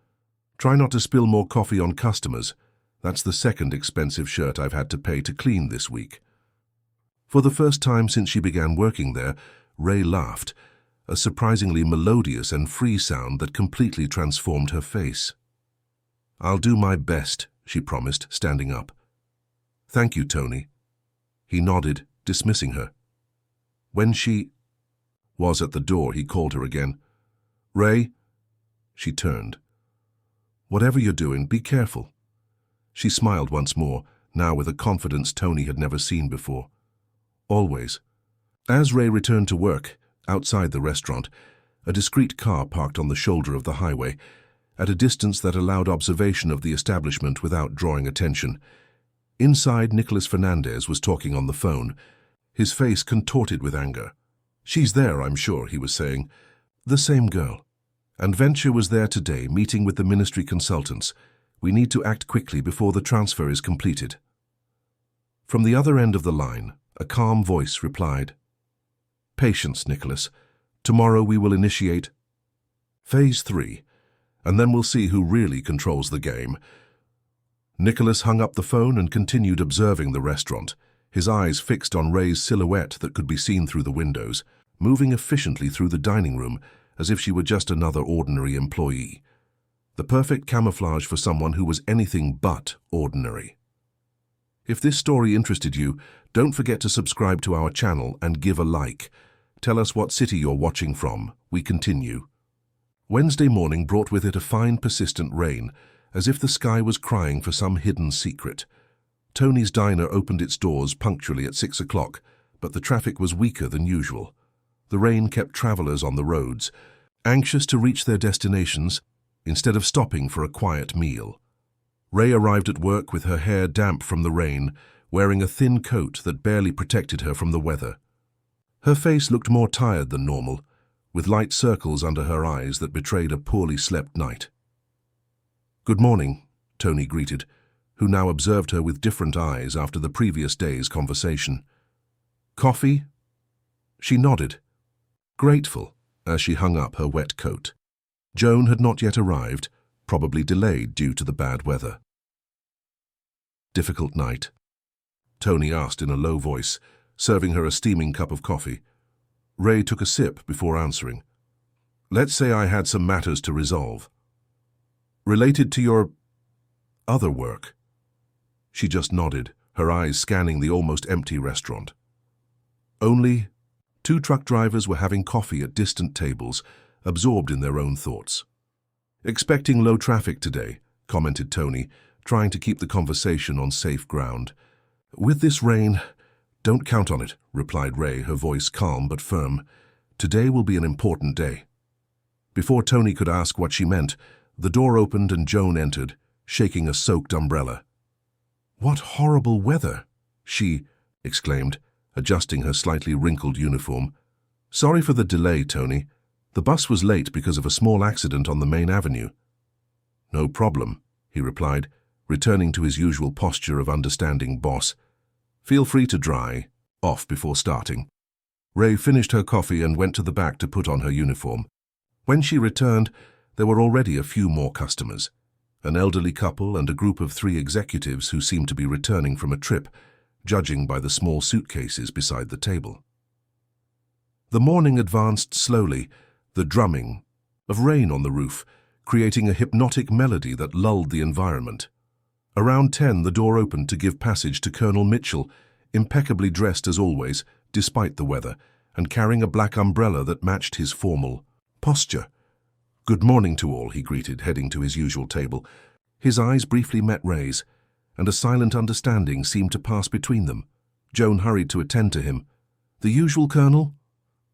"Try not to spill more coffee on customers. That's the second expensive shirt I've had to pay to clean this week." For the first time since she began working there, Ray laughed, a surprisingly melodious and free sound that completely transformed her face. "I'll do my best," she promised, standing up. "Thank you, Tony." He nodded, dismissing her. When she was at the door, he called her again. "Ray?" She turned. "Whatever you're doing, be careful." She smiled once more, now with a confidence Tony had never seen before. "Always." As Ray returned to work, outside the restaurant, a discreet car parked on the shoulder of the highway, at a distance that allowed observation of the establishment without drawing attention. Inside, Nicholas Fernandez was talking on the phone, his face contorted with anger. "She's there, I'm sure," he was saying. "The same girl. And Venture was there today, meeting with the ministry consultants. We need to act quickly before the transfer is completed." From the other end of the line, a calm voice replied, "Patience, Nicholas. Tomorrow we will initiate Phase 3, and then we'll see who really controls the game." Nicholas hung up the phone and continued observing the restaurant, his eyes fixed on Ray's silhouette that could be seen through the windows, moving efficiently through the dining room as if she were just another ordinary employee. the perfect camouflage for someone who was anything but ordinary. If this story interested you, don't forget to subscribe to our channel and give a like. Tell us what city you're watching from. We continue. Wednesday morning brought with it a fine, persistent rain, as if the sky was crying for some hidden secret. Tony's Diner opened its doors punctually at 6 o'clock, but the traffic was weaker than usual. The rain kept travelers on the roads, anxious to reach their destinations instead of stopping for a quiet meal. Ray arrived at work with her hair damp from the rain, wearing a thin coat that barely protected her from the weather. Her face looked more tired than normal, with light circles under her eyes that betrayed a poorly slept night. "Good morning," Tony greeted, who now observed her with different eyes after the previous day's conversation. "Coffee?" She nodded, grateful, as she hung up her wet coat. Joan had not yet arrived, probably delayed due to the bad weather. "Difficult night?" Tony asked in a low voice, serving her a steaming cup of coffee. Ray took a sip before answering. "Let's say I had some matters to resolve." "Related to your other work?" She just nodded, her eyes scanning the almost empty restaurant. Only 2 truck drivers were having coffee at distant tables, absorbed in their own thoughts. "Expecting low traffic today," commented Tony, trying to keep the conversation on safe ground. "With this rain, don't count on it," replied Ray, her voice calm but firm. "Today will be an important day." Before Tony could ask what she meant, the door opened and Joan entered, shaking a soaked umbrella. "What horrible weather!" she exclaimed, adjusting her slightly wrinkled uniform. "Sorry for the delay, Tony. The bus was late because of a small accident on the main avenue." "No problem," he replied, returning to his usual posture of understanding boss. "Feel free to dry off before starting." Ray finished her coffee and went to the back to put on her uniform. When she returned, there were already a few more customers, an elderly couple and a group of 3 executives who seemed to be returning from a trip, judging by the small suitcases beside the table. The morning advanced slowly, the drumming of rain on the roof, creating a hypnotic melody that lulled the environment. Around 10, the door opened to give passage to Colonel Mitchell, impeccably dressed as always, despite the weather, and carrying a black umbrella that matched his formal posture. "Good morning to all," he greeted, heading to his usual table. His eyes briefly met Ray's, and a silent understanding seemed to pass between them. Joan hurried to attend to him. "The usual, Colonel?"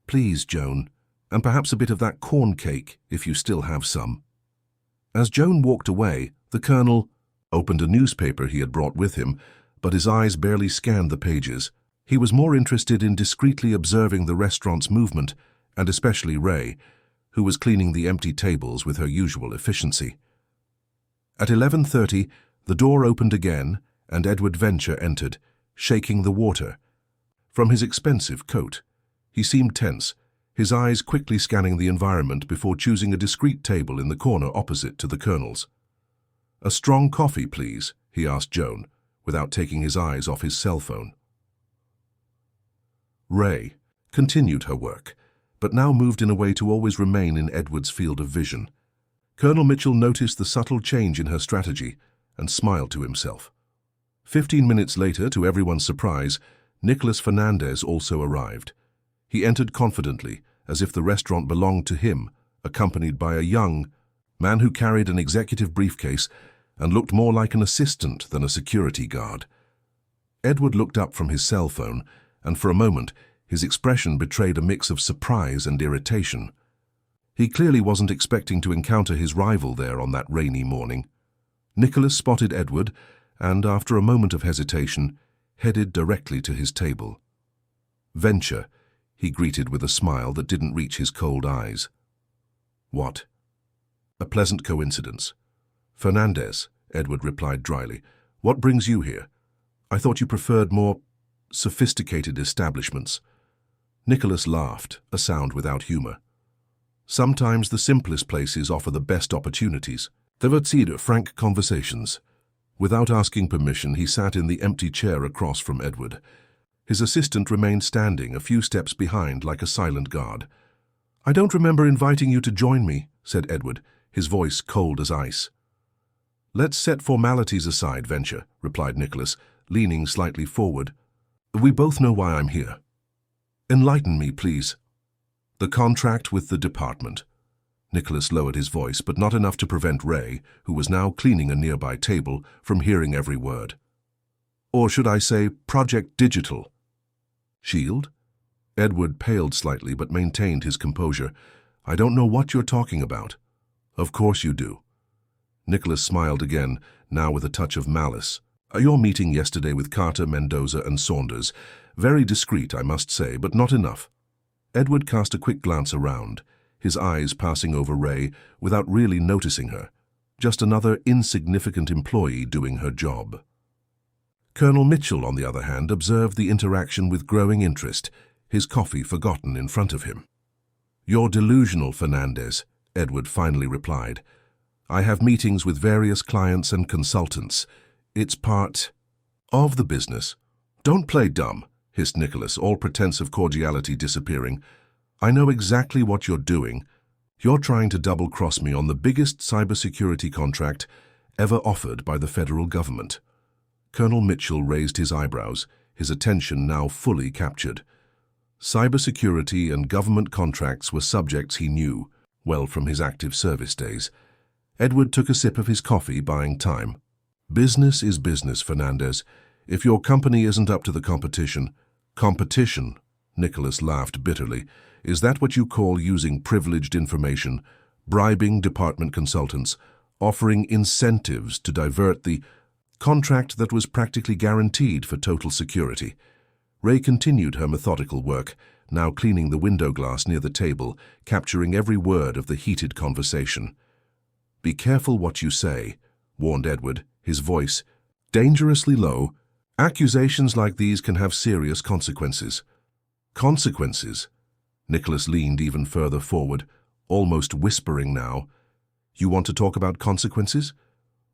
"Please, Joan, and perhaps a bit of that corn cake, if you still have some." As Joan walked away, the Colonel opened a newspaper he had brought with him, but his eyes barely scanned the pages. He was more interested in discreetly observing the restaurant's movement, and especially Ray, who was cleaning the empty tables with her usual efficiency. At 11:30, the door opened again, and Edward Venture entered, shaking the water from his expensive coat. He seemed tense, his eyes quickly scanning the environment before choosing a discreet table in the corner opposite to the Colonel's. "A strong coffee, please," he asked Joan, without taking his eyes off his cell phone. Ray continued her work, but now moved in a way to always remain in Edward's field of vision. Colonel Mitchell noticed the subtle change in her strategy and smiled to himself. 15 minutes later, to everyone's surprise, Nicholas Fernandez also arrived. He entered confidently, as if the restaurant belonged to him, accompanied by a young man who carried an executive briefcase and looked more like an assistant than a security guard. Edward looked up from his cell phone, and for a moment, his expression betrayed a mix of surprise and irritation. He clearly wasn't expecting to encounter his rival there on that rainy morning. Nicholas spotted Edward and, after a moment of hesitation, headed directly to his table. "Venture," he greeted with a smile that didn't reach his cold eyes. "What?" "A pleasant coincidence." "Fernandez," Edward replied dryly. "What brings you here? I thought you preferred more sophisticated establishments." Nicholas laughed, a sound without humor. "Sometimes the simplest places offer the best opportunities." There were frank conversations. Without asking permission, he sat in the empty chair across from Edward. His assistant remained standing, a few steps behind, like a silent guard. "I don't remember inviting you to join me," said Edward, his voice cold as ice. "Let's set formalities aside, Venture," replied Nicholas, leaning slightly forward. "We both know why I'm here. Enlighten me, please." "The contract with the department." Nicholas lowered his voice, but not enough to prevent Ray, who was now cleaning a nearby table, from hearing every word. "Or should I say Project Digital?" "Shield?" Edward paled slightly but maintained his composure. "I don't know what you're talking about." "Of course you do." Nicholas smiled again, now with a touch of malice. "Your meeting yesterday with Carter, Mendoza, and Saunders. Very discreet, I must say, but not enough." Edward cast a quick glance around, his eyes passing over Ray without really noticing her. Just another insignificant employee doing her job. Colonel Mitchell, on the other hand, observed the interaction with growing interest, his coffee forgotten in front of him. "You're delusional, Fernandez," Edward finally replied. "I have meetings with various clients and consultants. It's part of the business." "Don't play dumb," hissed Nicholas, all pretense of cordiality disappearing. "I know exactly what you're doing. You're trying to double-cross me on the biggest cybersecurity contract ever offered by the federal government." Colonel Mitchell raised his eyebrows, his attention now fully captured. Cybersecurity and government contracts were subjects he knew well from his active service days. Edward took a sip of his coffee, buying time. "Business is business, Fernandez. If your company isn't up to the competition—" "Competition?" Nicholas laughed bitterly. "Is that what you call using privileged information, bribing department consultants, offering incentives to divert the contract that was practically guaranteed for total security?" Ray continued her methodical work, now cleaning the window glass near the table, capturing every word of the heated conversation. "Be careful what you say," warned Edward, his voice dangerously low. "Accusations like these can have serious consequences." "Consequences?" Nicholas leaned even further forward, almost whispering now. "You want to talk about consequences?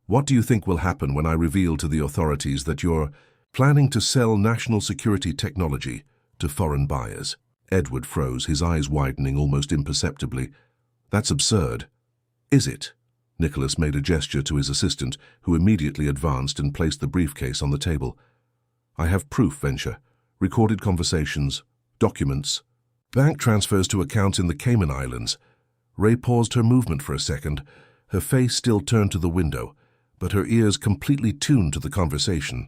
What do you think will happen when I reveal to the authorities that you're planning to sell national security technology to foreign buyers?" Edward froze, his eyes widening almost imperceptibly. "That's absurd." "Is it?" Nicholas made a gesture to his assistant, who immediately advanced and placed the briefcase on the table. "I have proof, Venture. Recorded conversations, documents, bank transfers to accounts in the Cayman Islands." Ray paused her movement for a second, her face still turned to the window, but her ears completely tuned to the conversation.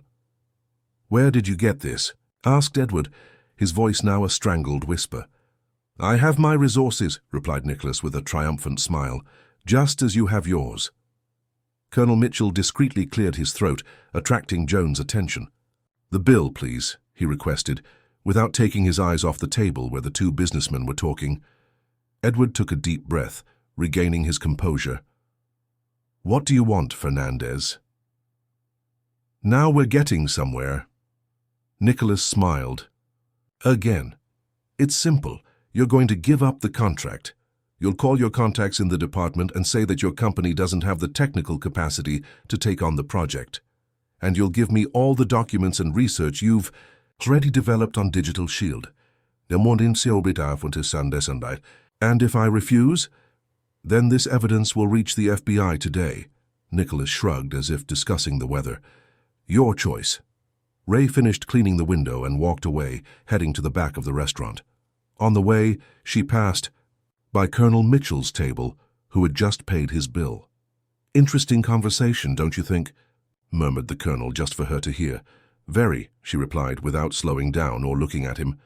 "Where did you get this?" asked Edward, his voice now a strangled whisper. "I have my resources," replied Nicholas with a triumphant smile, "just as you have yours." Colonel Mitchell discreetly cleared his throat, attracting Jones' attention. "The bill, please," he requested, without taking his eyes off the table where the two businessmen were talking. Edward took a deep breath, regaining his composure. "What do you want, Fernandez?" "Now we're getting somewhere." Nicholas smiled. "Again. It's simple. You're going to give up the contract. You'll call your contacts in the department and say that your company doesn't have the technical capacity to take on the project. And you'll give me all the documents and research you've already developed on Digital Shield. And if I refuse, then this evidence will reach the FBI today." Nicholas shrugged as if discussing the weather. "Your choice." Ray finished cleaning the window and walked away, heading to the back of the restaurant. On the way, she passed by Colonel Mitchell's table, who had just paid his bill. "Interesting conversation, don't you think?" murmured the colonel just for her to hear. "Very," she replied, without slowing down or looking at him.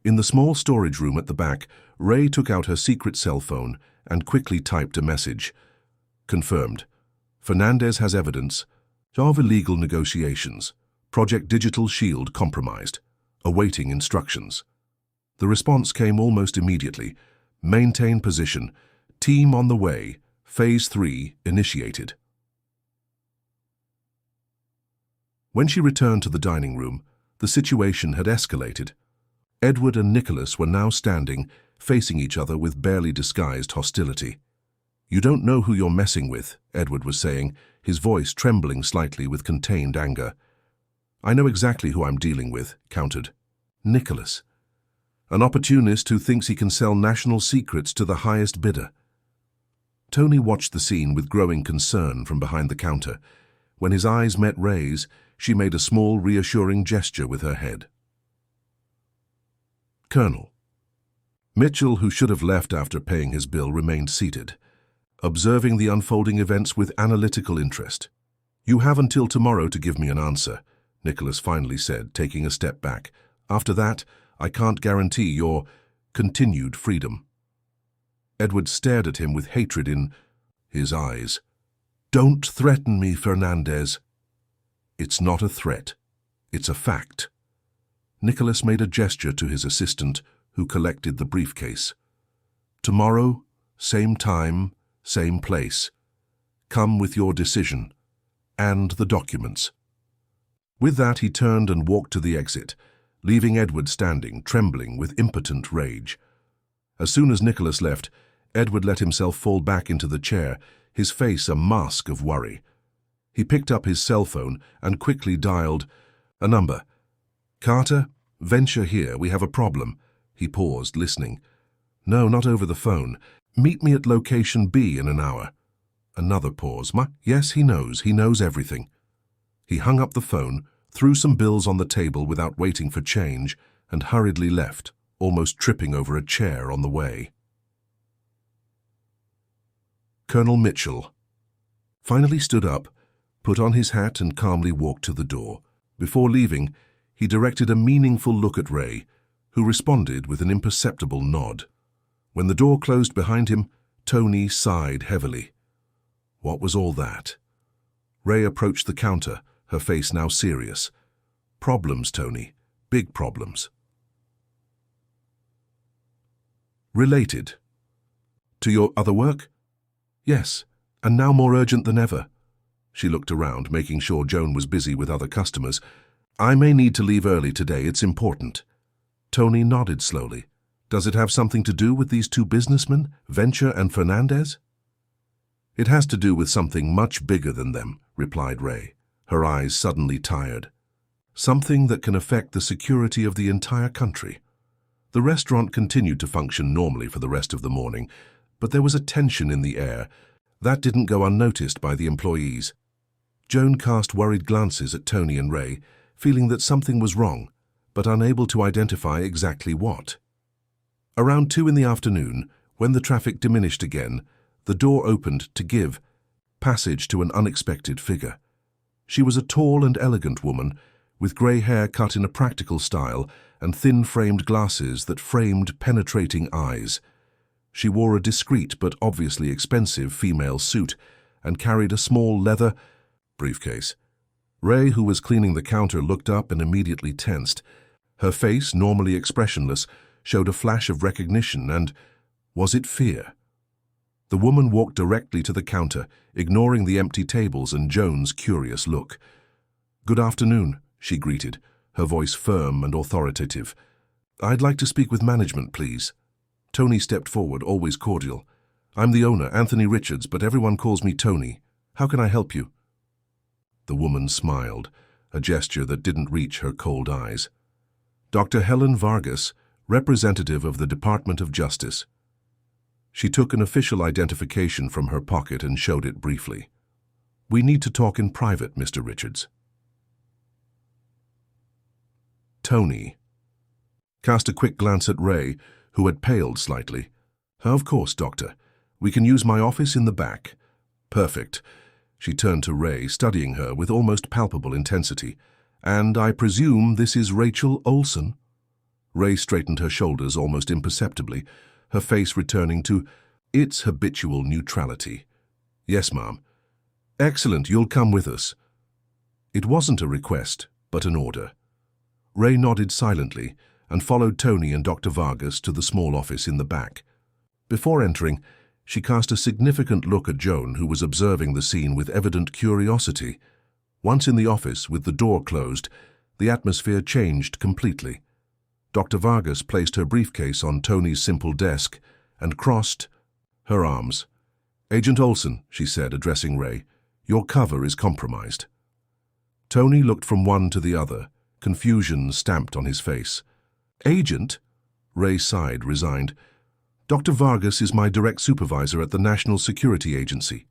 In the small storage room at the back, Ray took out her secret cell phone and quickly typed a message. "Confirmed. Fernandez has evidence of illegal negotiations. Project Digital Shield compromised. Awaiting instructions." The response came almost immediately. "Maintain position. Team on the way. Phase 3 initiated." When she returned to the dining room, the situation had escalated. Edward and Nicholas were now standing, facing each other with barely disguised hostility. "You don't know who you're messing with," Edward was saying, his voice trembling slightly with contained anger. "I know exactly who I'm dealing with," countered Nicholas. "An opportunist who thinks he can sell national secrets to the highest bidder." Tony watched the scene with growing concern from behind the counter. When his eyes met Ray's, she made a small, reassuring gesture with her head. Colonel. Mitchell, who should have left after paying his bill, remained seated, observing the unfolding events with analytical interest. "You have until tomorrow to give me an answer," Nicholas finally said, taking a step back. "After that, I can't guarantee your continued freedom." Edward stared at him with hatred in his eyes. "Don't threaten me, Fernandez." "It's not a threat. It's a fact." Nicholas made a gesture to his assistant, who collected the briefcase. "Tomorrow, same time, same place. Come with your decision. And the documents." With that, he turned and walked to the exit, leaving Edward standing, trembling with impotent rage. As soon as Nicholas left, Edward let himself fall back into the chair, his face a mask of worry. He picked up his cell phone and quickly dialed a number. "Carter, Venture here, we have a problem." He paused, listening. "No, not over the phone. Meet me at location B in an hour." Another pause. Yes, he knows everything." He hung up the phone, threw some bills on the table without waiting for change, and hurriedly left, almost tripping over a chair on the way. Colonel Mitchell finally stood up, put on his hat and calmly walked to the door. Before leaving, he directed a meaningful look at Ray, who responded with an imperceptible nod. When the door closed behind him, Tony sighed heavily. What was all that? Ray approached the counter, her face now serious. "Problems, Tony. Big problems." "Related? To your other work?" "Yes, and now more urgent than ever." She looked around, making sure Joan was busy with other customers. "I may need to leave early today. It's important." Tony nodded slowly. "Does it have something to do with these two businessmen, Venture and Fernandez?" "It has to do with something much bigger than them," replied Ray, her eyes suddenly tired. "Something that can affect the security of the entire country." The restaurant continued to function normally for the rest of the morning, but there was a tension in the air. That didn't go unnoticed by the employees. Joan cast worried glances at Tony and Ray, feeling that something was wrong, but unable to identify exactly what. Around 2 in the afternoon, when the traffic diminished again, the door opened to give passage to an unexpected figure. She was a tall and elegant woman, with grey hair cut in a practical style and thin-framed glasses that framed penetrating eyes. She wore a discreet but obviously expensive female suit and carried a small leather briefcase. Ray, who was cleaning the counter, looked up and immediately tensed. Her face, normally expressionless, showed a flash of recognition and, was it fear? The woman walked directly to the counter, ignoring the empty tables and Joan's curious look. "Good afternoon," she greeted, her voice firm and authoritative. "I'd like to speak with management, please." Tony stepped forward, always cordial. "I'm the owner, Anthony Richards, but everyone calls me Tony. How can I help you?" The woman smiled, a gesture that didn't reach her cold eyes. "Dr. Helen Vargas, representative of the Department of Justice." She took an official identification from her pocket and showed it briefly. "We need to talk in private, Mr. Richards." Tony cast a quick glance at Ray, who had paled slightly. "Of course, Doctor. We can use my office in the back." "Perfect." She turned to Ray, studying her with almost palpable intensity. "And I presume this is Rachel Olsen?" Ray straightened her shoulders almost imperceptibly, her face returning to its habitual neutrality. "Yes, ma'am." "Excellent, you'll come with us." It wasn't a request, but an order. Ray nodded silently and followed Tony and Dr. Vargas to the small office in the back. Before entering, she cast a significant look at Joan, who was observing the scene with evident curiosity. Once in the office, with the door closed, the atmosphere changed completely. Dr. Vargas placed her briefcase on Tony's simple desk and crossed her arms. "Agent Olsen," she said, addressing Ray, "your cover is compromised." Tony looked from one to the other, confusion stamped on his face. "Agent?" Ray sighed, resigned. Dr. Vargas is my direct supervisor at the National Security Agency.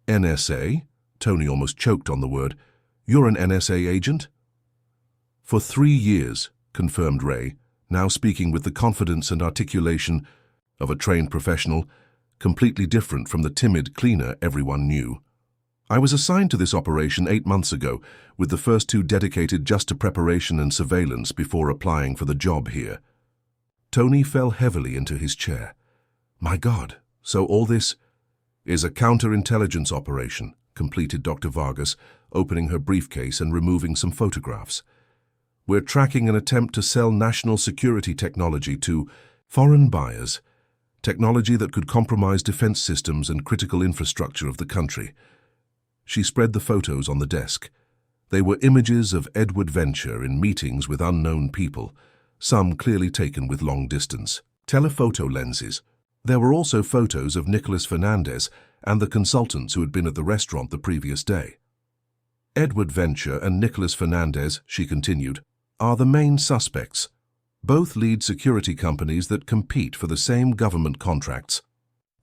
NSA? Tony almost choked on the word. You're an NSA agent? For 3 years, confirmed Ray, now speaking with the confidence and articulation of a trained professional, completely different from the timid cleaner everyone knew. I was assigned to this operation 8 months ago, with the first 2 dedicated just to preparation and surveillance before applying for the job here. Tony fell heavily into his chair. My God, so all this is a counterintelligence operation, completed Dr. Vargas, opening her briefcase and removing some photographs. We're tracking an attempt to sell national security technology to foreign buyers, technology that could compromise defense systems and critical infrastructure of the country. She spread the photos on the desk. They were images of Edward Venture in meetings with unknown people, some clearly taken with long distance telephoto lenses. There were also photos of Nicholas Fernandez and the consultants who had been at the restaurant the previous day. Edward Venture and Nicholas Fernandez, she continued, are the main suspects. Both lead security companies that compete for the same government contracts.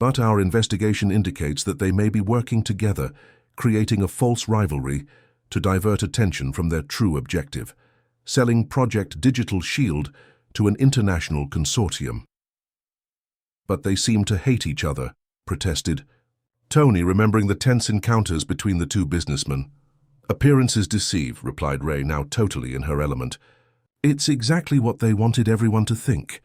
But our investigation indicates that they may be working together, creating a false rivalry to divert attention from their true objective, selling Project Digital Shield to an international consortium. But they seem to hate each other, protested Tony, remembering the tense encounters between the 2 businessmen. Appearances deceive, replied Ray, now totally in her element. It's exactly what they wanted everyone to think.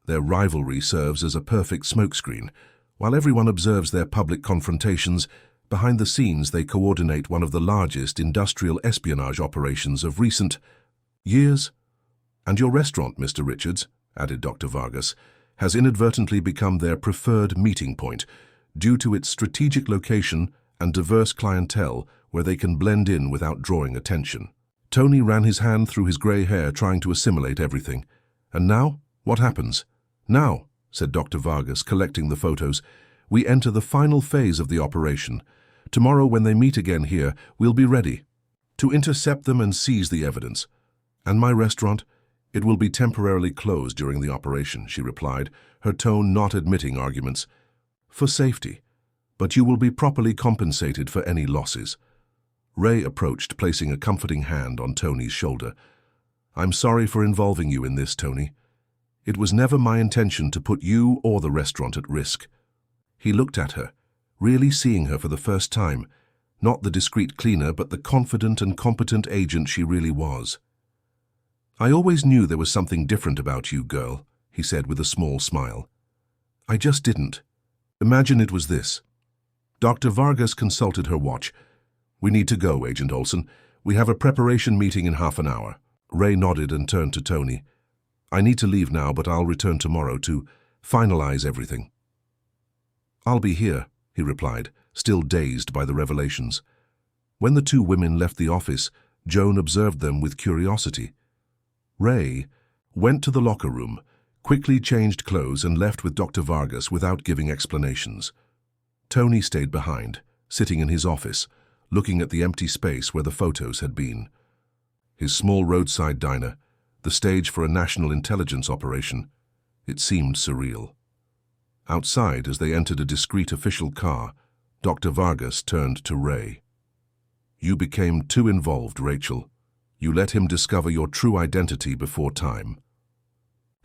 Their rivalry serves as a perfect smokescreen. While everyone observes their public confrontations, behind the scenes they coordinate one of the largest industrial espionage operations of recent years. And your restaurant, Mr. Richards, added Dr. Vargas, has inadvertently become their preferred meeting point, due to its strategic location and diverse clientele where they can blend in without drawing attention. Tony ran his hand through his grey hair, trying to assimilate everything. And now, what happens? Now, said Dr. Vargas, collecting the photos, we enter the final phase of the operation. Tomorrow, when they meet again here, we'll be ready to intercept them and seize the evidence. And my restaurant? It will be temporarily closed during the operation, she replied, her tone not admitting arguments. For safety, but you will be properly compensated for any losses. Ray approached, placing a comforting hand on Tony's shoulder. I'm sorry for involving you in this, Tony. It was never my intention to put you or the restaurant at risk. He looked at her, really seeing her for the first time, not the discreet cleaner, but the confident and competent agent she really was. I always knew there was something different about you, girl, he said with a small smile. I just didn't. Imagine it was this. Dr. Vargas consulted her watch. We need to go, Agent Olson. We have a preparation meeting in half an hour. Ray nodded and turned to Tony. I need to leave now, but I'll return tomorrow to finalize everything. I'll be here, he replied, still dazed by the revelations. When the 2 women left the office, Joan observed them with curiosity. Ray went to the locker room, quickly changed clothes and left with Dr. Vargas without giving explanations. Tony stayed behind, sitting in his office, looking at the empty space where the photos had been. His small roadside diner, the stage for a national intelligence operation, it seemed surreal. Outside, as they entered a discreet official car, Dr. Vargas turned to Ray. You became too involved, Rachel. You let him discover your true identity before time.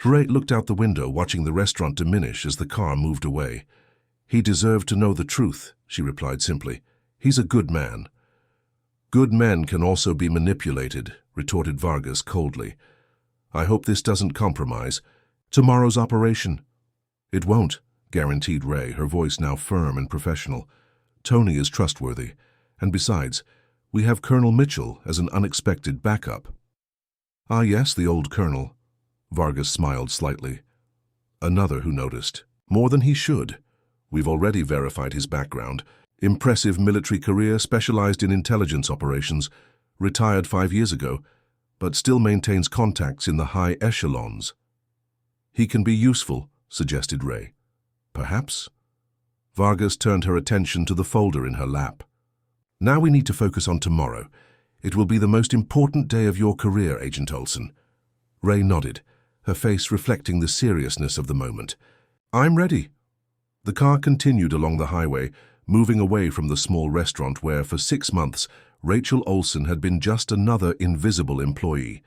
Ray looked out the window, watching the restaurant diminish as the car moved away. He deserved to know the truth, she replied simply. He's a good man. Good men can also be manipulated, retorted Vargas coldly. I hope this doesn't compromise tomorrow's operation. It won't, guaranteed Ray, her voice now firm and professional. Tony is trustworthy, and besides, we have Colonel Mitchell as an unexpected backup. Ah yes, the old colonel. Vargas smiled slightly. Another who noticed. More than he should. We've already verified his background. Impressive military career, specialized in intelligence operations, retired 5 years ago, but still maintains contacts in the high echelons. He can be useful, suggested Ray. Perhaps? Vargas turned her attention to the folder in her lap. Now we need to focus on tomorrow. It will be the most important day of your career, Agent Olson. Ray nodded, her face reflecting the seriousness of the moment. I'm ready. The car continued along the highway, moving away from the small restaurant where, for 6 months, Rachel Olsen had been just another invisible employee,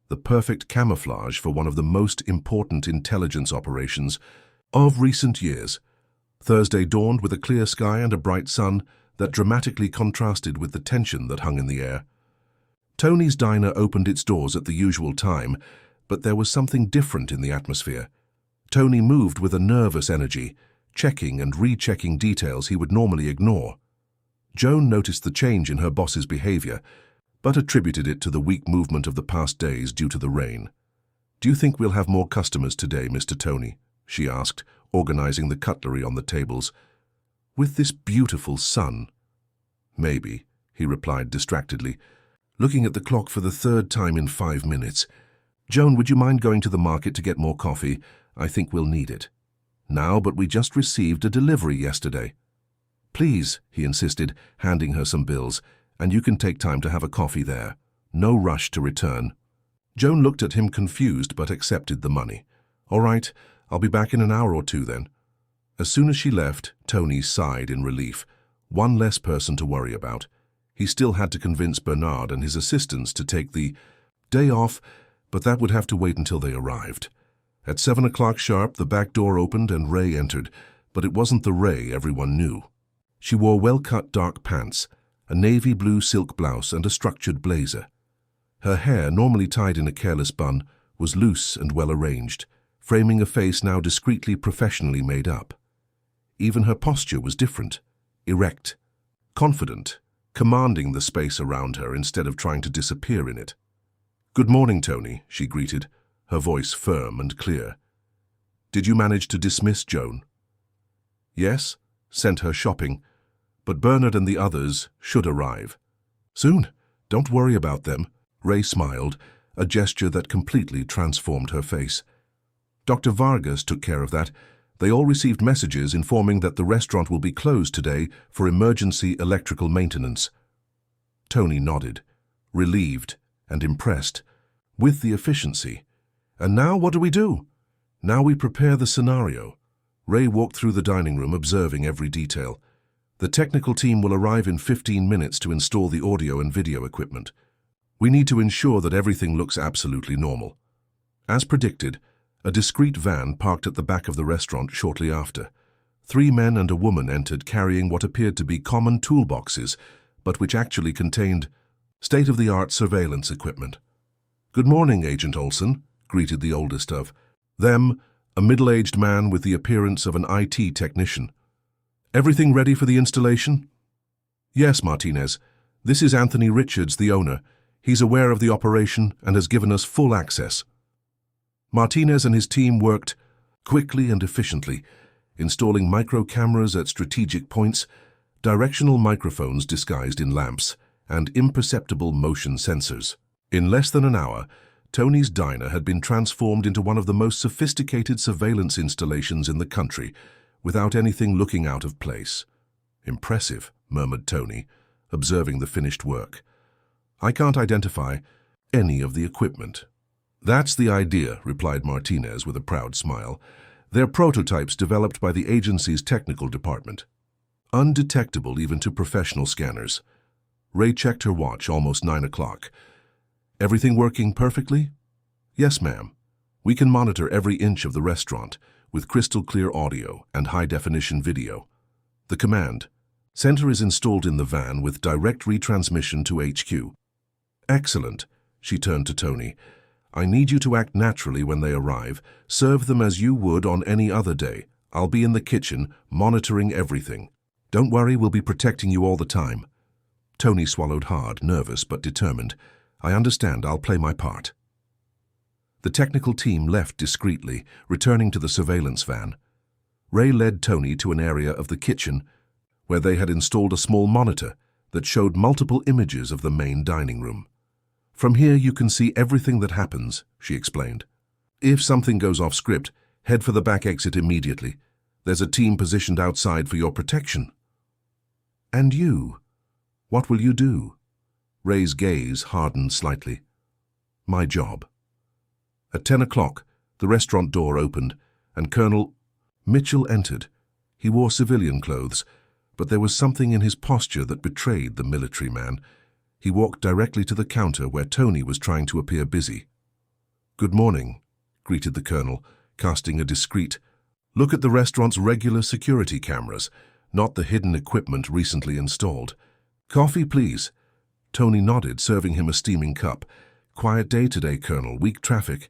the perfect camouflage for one of the most important intelligence operations of recent years. Thursday dawned with a clear sky and a bright sun that dramatically contrasted with the tension that hung in the air. Tony's Diner opened its doors at the usual time, but there was something different in the atmosphere. Tony moved with a nervous energy, checking and rechecking details he would normally ignore. Joan noticed the change in her boss's behavior, but attributed it to the weak movement of the past days due to the rain. "Do you think we'll have more customers today, Mr. Tony?" she asked, organizing the cutlery on the tables. "With this beautiful sun?" "Maybe," he replied distractedly, looking at the clock for the third time in 5 minutes. "Joan, would you mind going to the market to get more coffee? I think we'll need it." "Now, but we just received a delivery yesterday." "Please," he insisted, handing her some bills, "and you can take time to have a coffee there. No rush to return." Joan looked at him confused but accepted the money. "All right, I'll be back in an hour or two then." As soon as she left, Tony sighed in relief. One less person to worry about. He still had to convince Bernard and his assistants to take the day off, but that would have to wait until they arrived. At 7 o'clock sharp, the back door opened and Ray entered, but it wasn't the Ray everyone knew. She wore well-cut dark pants, a navy blue silk blouse and a structured blazer. Her hair, normally tied in a careless bun, was loose and well-arranged, framing a face now discreetly professionally made up. Even her posture was different, erect, confident, commanding the space around her instead of trying to disappear in it. "Good morning, Tony," she greeted, her voice firm and clear. "Did you manage to dismiss Joan?" "Yes, sent her shopping, but Bernard and the others should arrive soon. Don't worry about them." Ray smiled, a gesture that completely transformed her face. "Dr. Vargas took care of that. They all received messages informing that the restaurant will be closed today for emergency electrical maintenance." Tony nodded, relieved and impressed with the efficiency. "And now what do we do?" "Now we prepare the scenario." Ray walked through the dining room, observing every detail. "The technical team will arrive in 15 minutes to install the audio and video equipment. We need to ensure that everything looks absolutely normal." As predicted, a discreet van parked at the back of the restaurant shortly after. 3 men and a woman entered carrying what appeared to be common toolboxes, but which actually contained state-of-the-art surveillance equipment. "Good morning, Agent Olsen," greeted the oldest of them, a middle-aged man with the appearance of an IT technician. "Everything ready for the installation?" "Yes, Martinez. This is Anthony Richards, the owner. He's aware of the operation and has given us full access." Martinez and his team worked quickly and efficiently, installing micro-cameras at strategic points, directional microphones disguised in lamps, and imperceptible motion sensors. In less than an hour, Tony's Diner had been transformed into one of the most sophisticated surveillance installations in the country, without anything looking out of place. "Impressive," murmured Tony, observing the finished work. "I can't identify any of the equipment." "That's the idea," replied Martinez with a proud smile. "They're prototypes developed by the agency's technical department. Undetectable even to professional scanners." Ray checked her watch, almost 9 o'clock. "Everything working perfectly?" "Yes, ma'am. We can monitor every inch of the restaurant with crystal-clear audio and high-definition video." The command center is installed in the van with direct retransmission to HQ. "Excellent." She turned to Tony. "I need you to act naturally when they arrive. Serve them as you would on any other day. I'll be in the kitchen, monitoring everything. Don't worry, we'll be protecting you all the time." Tony swallowed hard, nervous but determined. "I understand. I'll play my part." The technical team left discreetly, returning to the surveillance van. Ray led Tony to an area of the kitchen where they had installed a small monitor that showed multiple images of the main dining room. "From here you can see everything that happens," she explained. "If something goes off script, head for the back exit immediately. There's a team positioned outside for your protection." "And you? What will you do?" Ray's gaze hardened slightly. "My job." At 10 o'clock, the restaurant door opened, and Colonel Mitchell entered. He wore civilian clothes, but there was something in his posture that betrayed the military man. He walked directly to the counter where Tony was trying to appear busy. "Good morning," greeted the colonel, casting a discreet look at the restaurant's regular security cameras, not the hidden equipment recently installed. "Coffee, please." Tony nodded, serving him a steaming cup. "Quiet day today, Colonel. Weak traffic."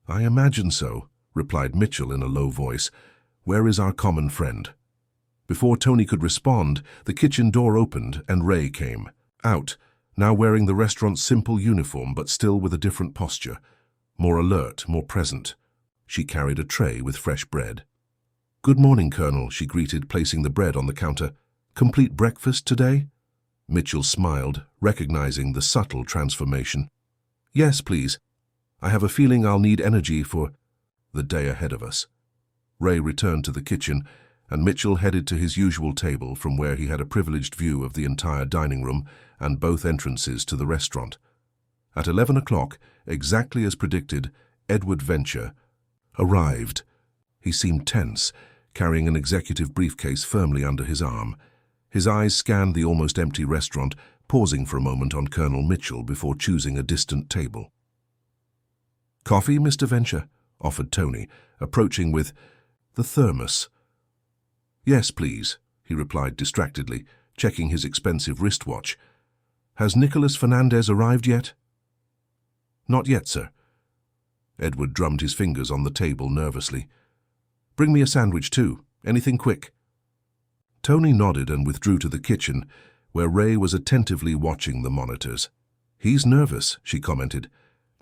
"I imagine so," replied Mitchell in a low voice. "Where is our common friend?" Before Tony could respond, the kitchen door opened and Ray came out, now wearing the restaurant's simple uniform but still with a different posture. More alert, more present. She carried a tray with fresh bread. "Good morning, Colonel," she greeted, placing the bread on the counter. "Complete breakfast today?" Mitchell smiled, recognizing the subtle transformation. "Yes, please. I have a feeling I'll need energy for the day ahead of us." Ray returned to the kitchen, and Mitchell headed to his usual table from where he had a privileged view of the entire dining room and both entrances to the restaurant. At 11 o'clock, exactly as predicted, Edward Venture arrived. He seemed tense, carrying an executive briefcase firmly under his arm. His eyes scanned the almost empty restaurant, pausing for a moment on Colonel Mitchell before choosing a distant table. "Coffee, Mr. Venture?" offered Tony, approaching with the thermos. "Yes, please," he replied distractedly, checking his expensive wristwatch. "Has Nicholas Fernandez arrived yet?" "Not yet, sir." Edward drummed his fingers on the table nervously. "Bring me a sandwich too. Anything quick." Tony nodded and withdrew to the kitchen, where Ray was attentively watching the monitors. "He's nervous," she commented.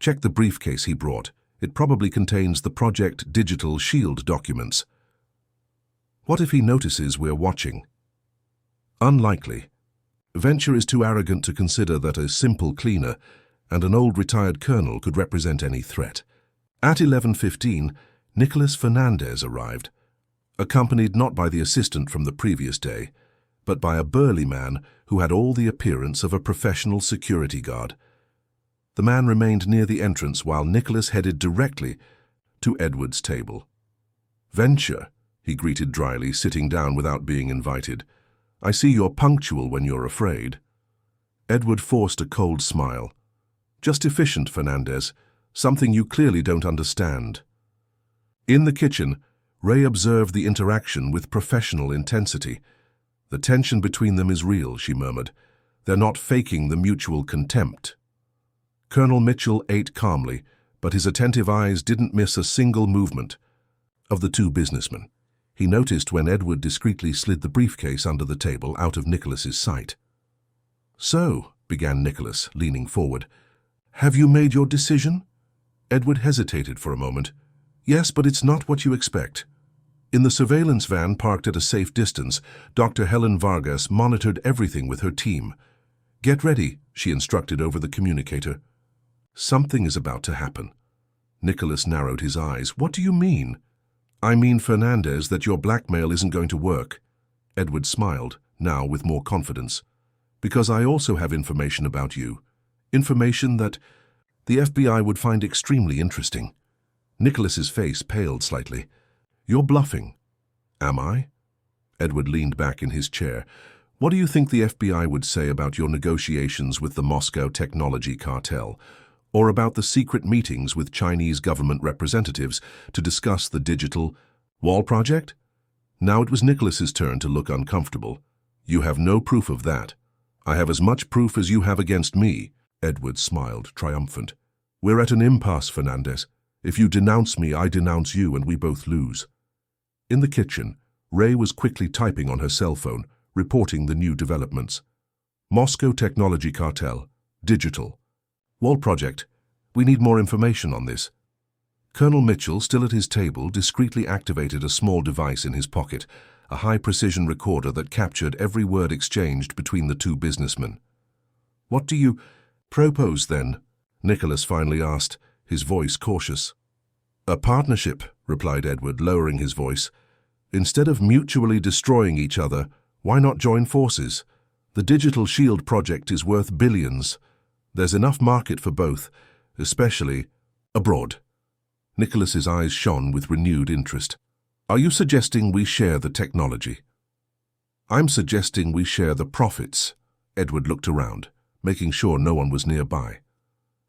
"Check the briefcase he brought. It probably contains the Project Digital Shield documents." "What if he notices we're watching?" "Unlikely. Venture is too arrogant to consider that a simple cleaner and an old retired colonel could represent any threat." At 11:15, Nicholas Fernandez arrived, accompanied not by the assistant from the previous day, but by a burly man who had all the appearance of a professional security guard. The man remained near the entrance while Nicholas headed directly to Edward's table. "Venture," he greeted dryly, sitting down without being invited. "I see you're punctual when you're afraid." Edward forced a cold smile. "Just efficient, Fernandez. Something you clearly don't understand." In the kitchen, Ray observed the interaction with professional intensity. "The tension between them is real," she murmured. "They're not faking the mutual contempt." Colonel Mitchell ate calmly, but his attentive eyes didn't miss a single movement of the two businessmen. He noticed when Edward discreetly slid the briefcase under the table out of Nicholas's sight. "So," began Nicholas, leaning forward, "have you made your decision?" Edward hesitated for a moment. "Yes, but it's not what you expect." In the surveillance van parked at a safe distance, Dr. Helen Vargas monitored everything with her team. "Get ready," she instructed over the communicator. "Something is about to happen." Nicholas narrowed his eyes. "What do you mean?" "I mean, Fernandez, that your blackmail isn't going to work." Edward smiled, now with more confidence. "Because I also have information about you. Information that the FBI would find extremely interesting." Nicholas's face paled slightly. "You're bluffing." "Am I?" Edward leaned back in his chair. "What do you think the FBI would say about your negotiations with the Moscow technology cartel, or about the secret meetings with Chinese government representatives to discuss the digital wall project?" Now it was Nicholas's turn to look uncomfortable. "You have no proof of that." "I have as much proof as you have against me." Edward smiled, triumphant. "We're at an impasse, Fernandez. If you denounce me, I denounce you, and we both lose." In the kitchen, Ray was quickly typing on her cell phone, reporting the new developments. "Moscow Technology Cartel. Digital. Wall project. We need more information on this." Colonel Mitchell, still at his table, discreetly activated a small device in his pocket, a high-precision recorder that captured every word exchanged between the two businessmen. "What do you propose, then?" Nicholas finally asked, his voice cautious. "A partnership," replied Edward, lowering his voice. "Instead of mutually destroying each other, why not join forces? The Digital Shield project is worth billions. There's enough market for both, especially abroad." Nicholas's eyes shone with renewed interest. Are you suggesting we share the technology? I'm suggesting we share the profits. Edward looked around, making sure no one was nearby.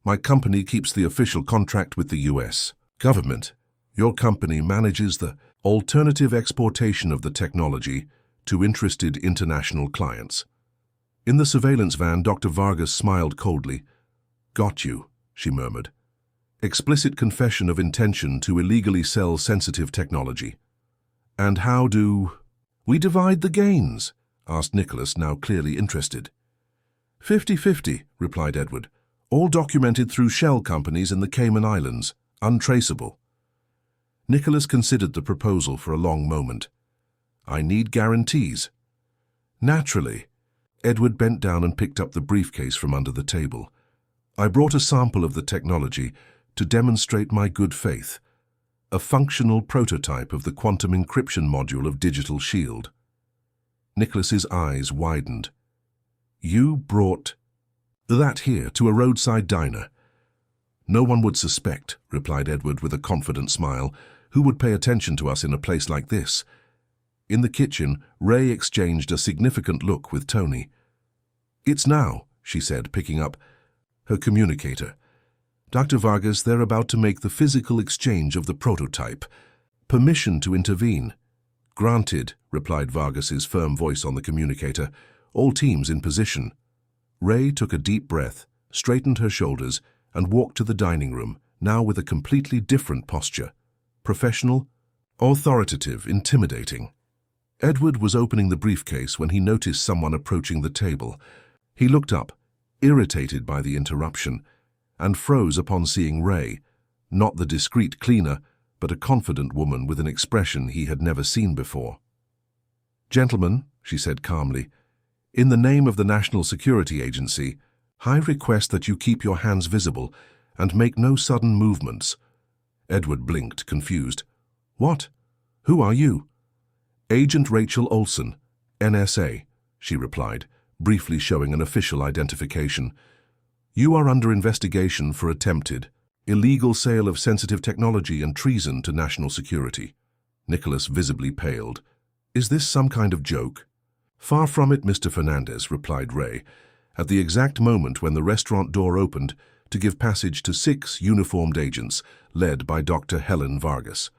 My company keeps the official contract with the US government. Your company manages the alternative exportation of the technology to interested international clients. In the surveillance van, Dr. Vargas smiled coldly. Got you, she murmured. Explicit confession of intention to illegally sell sensitive technology. And how do we divide the gains? Asked Nicholas, now clearly interested. 50-50, replied Edward. All documented through shell companies in the Cayman Islands, untraceable. Nicholas considered the proposal for a long moment. I need guarantees. Naturally. Edward bent down and picked up the briefcase from under the table. I brought a sample of the technology to demonstrate my good faith. A functional prototype of the quantum encryption module of Digital Shield. Nicholas's eyes widened. You brought that here to a roadside diner? No one would suspect, replied Edward with a confident smile. Who would pay attention to us in a place like this? In the kitchen, Ray exchanged a significant look with Tony. It's now, she said, picking up her communicator. Dr. Vargas, they're about to make the physical exchange of the prototype. Permission to intervene. Granted, replied Vargas's firm voice on the communicator. All teams in position. Ray took a deep breath, straightened her shoulders, and walked to the dining room, now with a completely different posture. Professional, authoritative, intimidating. Edward was opening the briefcase when he noticed someone approaching the table. He looked up, irritated by the interruption, and froze upon seeing Ray, not the discreet cleaner, but a confident woman with an expression he had never seen before. Gentlemen, she said calmly, in the name of the National Security Agency, I request that you keep your hands visible and make no sudden movements. Edward blinked, confused. What? Who are you? Agent Rachel Olsen, NSA, she replied, briefly showing an official identification. You are under investigation for attempted, illegal sale of sensitive technology and treason to national security. Nicholas visibly paled. Is this some kind of joke? Far from it, Mr. Fernandez, replied Ray, at the exact moment when the restaurant door opened to give passage to 6 uniformed agents, led by Dr. Helen Vargas.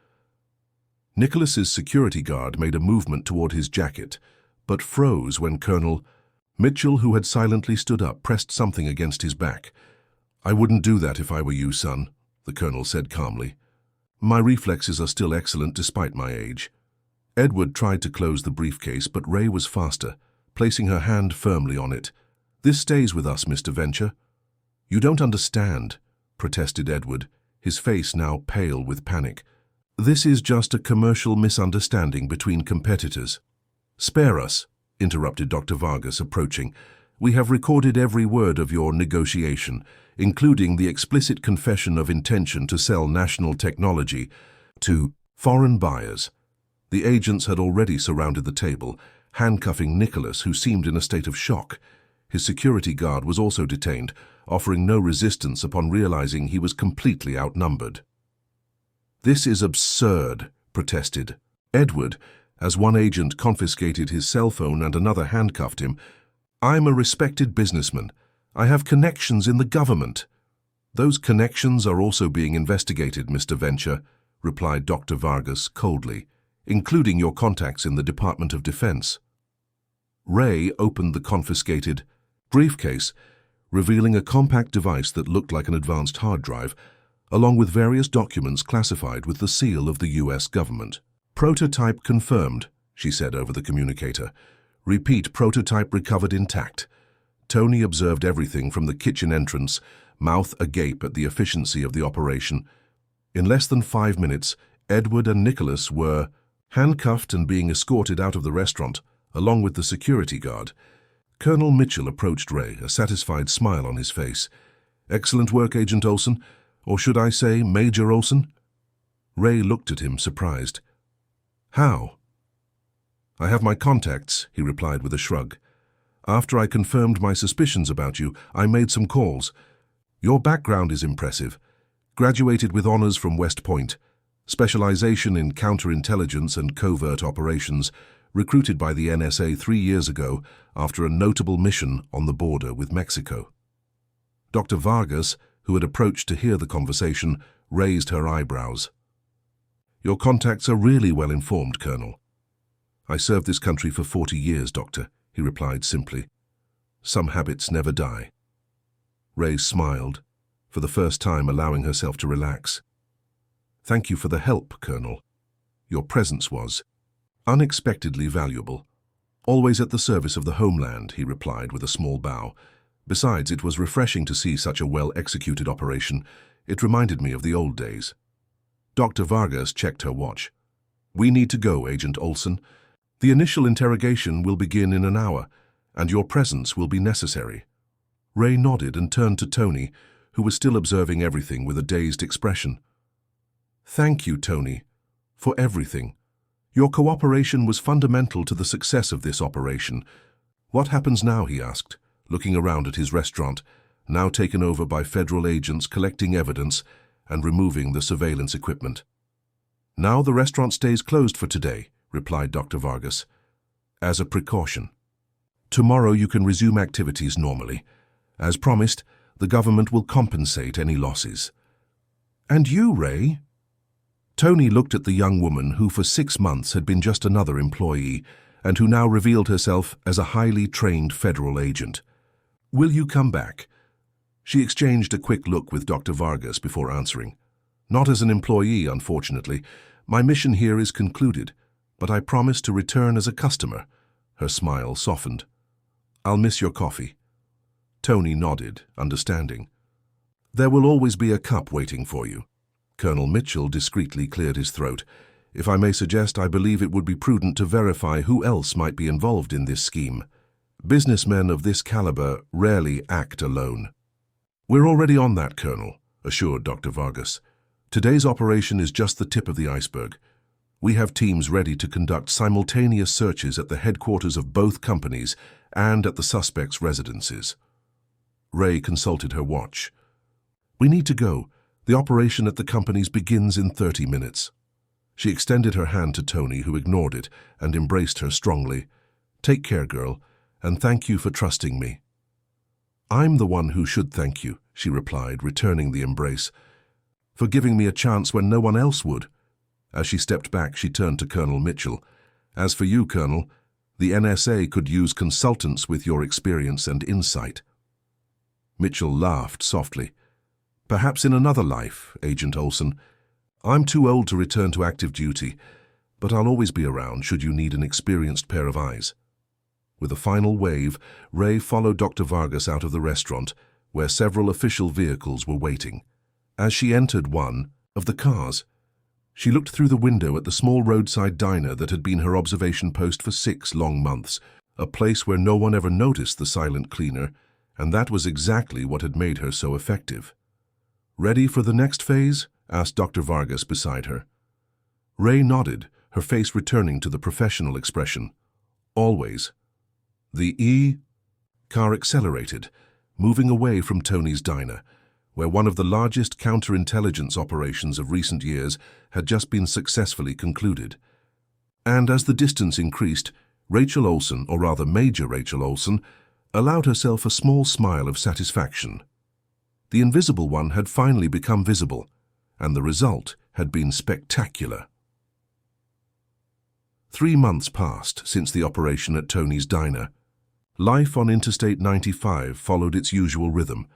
Nicholas's security guard made a movement toward his jacket, but froze when Colonel Mitchell, who had silently stood up, pressed something against his back. I wouldn't do that if I were you, son, the colonel said calmly. My reflexes are still excellent despite my age. Edward tried to close the briefcase, but Ray was faster, placing her hand firmly on it. This stays with us, Mr. Venture. You don't understand, protested Edward, his face now pale with panic. This is just a commercial misunderstanding between competitors. Spare us, interrupted Dr. Vargas, approaching. We have recorded every word of your negotiation, including the explicit confession of intention to sell national technology to foreign buyers. The agents had already surrounded the table, handcuffing Nicholas, who seemed in a state of shock. His security guard was also detained, offering no resistance upon realizing he was completely outnumbered. This is absurd, protested Edward, as one agent confiscated his cell phone and another handcuffed him. I'm a respected businessman. I have connections in the government. Those connections are also being investigated, Mr. Venture, replied Dr. Vargas coldly, including your contacts in the Department of Defense. Ray opened the confiscated briefcase, revealing a compact device that looked like an advanced hard drive, along with various documents classified with the seal of the US government. Prototype confirmed, she said over the communicator. Repeat, prototype recovered intact. Tony observed everything from the kitchen entrance, mouth agape at the efficiency of the operation. In less than 5 minutes, Edward and Nicholas were handcuffed and being escorted out of the restaurant, along with the security guard. Colonel Mitchell approached Ray, a satisfied smile on his face. Excellent work, Agent Olsen, or should I say Major Olsen? Ray looked at him, surprised. How? I have my contacts, he replied with a shrug. After I confirmed my suspicions about you, I made some calls. Your background is impressive. Graduated with honors from West Point. specialization in counterintelligence and covert operations, recruited by the NSA 3 years ago after a notable mission on the border with Mexico. Dr. Vargas, who had approached to hear the conversation, raised her eyebrows. "Your contacts are really well informed, Colonel." "I served this country for 40 years, Doctor," he replied simply. "Some habits never die." Ray smiled, for the first time allowing herself to relax. "Thank you for the help, Colonel. Your presence was unexpectedly valuable." "Always at the service of the homeland," he replied with a small bow. "Besides, it was refreshing to see such a well-executed operation. It reminded me of the old days." Dr. Vargas checked her watch. "We need to go, Agent Olson. The initial interrogation will begin in an hour, and your presence will be necessary." Ray nodded and turned to Tony, who was still observing everything with a dazed expression. "Thank you, Tony, for everything. Your cooperation was fundamental to the success of this operation." "What happens now?" he asked, looking around at his restaurant, now taken over by federal agents collecting evidence and removing the surveillance equipment. "Now the restaurant stays closed for today," replied Dr. Vargas, "as a precaution. Tomorrow you can resume activities normally. As promised, the government will compensate any losses." "And you, Ray?" Tony looked at the young woman who for 6 months had been just another employee and who now revealed herself as a highly trained federal agent. "Will you come back?" She exchanged a quick look with Dr. Vargas before answering. "Not as an employee, unfortunately. My mission here is concluded, but I promise to return as a customer." Her smile softened. "I'll miss your coffee." Tony nodded, understanding. "There will always be a cup waiting for you." Colonel Mitchell discreetly cleared his throat. "If I may suggest, I believe it would be prudent to verify who else might be involved in this scheme. Businessmen of this caliber rarely act alone." "We're already on that, Colonel," assured Dr. Vargas. "Today's operation is just the tip of the iceberg. We have teams ready to conduct simultaneous searches at the headquarters of both companies and at the suspects' residences." Ray consulted her watch. "We need to go. The operation at the companies begins in 30 minutes. She extended her hand to Tony, who ignored it and embraced her strongly. "Take care, girl, and thank you for trusting me." "I'm the one who should thank you," she replied, returning the embrace, "for giving me a chance when no one else would." As she stepped back, she turned to Colonel Mitchell. "As for you, Colonel, the NSA could use consultants with your experience and insight." Mitchell laughed softly. "Perhaps in another life, Agent Olson. I'm too old to return to active duty, but I'll always be around should you need an experienced pair of eyes." With a final wave, Ray followed Dr. Vargas out of the restaurant, where several official vehicles were waiting. As she entered one of the cars, she looked through the window at the small roadside diner that had been her observation post for 6 long months, a place where no one ever noticed the silent cleaner, and that was exactly what had made her so effective. "Ready for the next phase?" asked Dr. Vargas beside her. Ray nodded, her face returning to the professional expression. "Always." The car accelerated, moving away from Tony's diner, where one of the largest counterintelligence operations of recent years had just been successfully concluded. And as the distance increased, Rachel Olson, or rather Major Rachel Olson, allowed herself a small smile of satisfaction. The invisible one had finally become visible, and the result had been spectacular. 3 months passed since the operation at Tony's diner. Life on Interstate 95 followed its usual rhythm.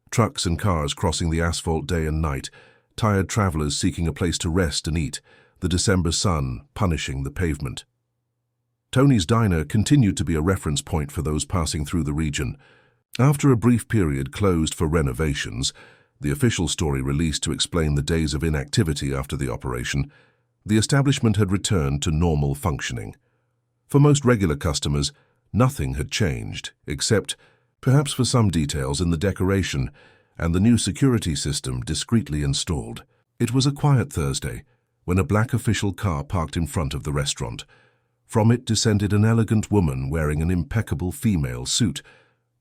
Trucks and cars crossing the asphalt day and night, tired travelers seeking a place to rest and eat, the December sun punishing the pavement. Tony's diner continued to be a reference point for those passing through the region. After a brief period closed for renovations, the official story released to explain the days of inactivity after the operation, the establishment had returned to normal functioning. For most regular customers, nothing had changed, except, perhaps for some details in the decoration and the new security system discreetly installed. It was a quiet Thursday when a black official car parked in front of the restaurant. From it descended an elegant woman wearing an impeccable female suit,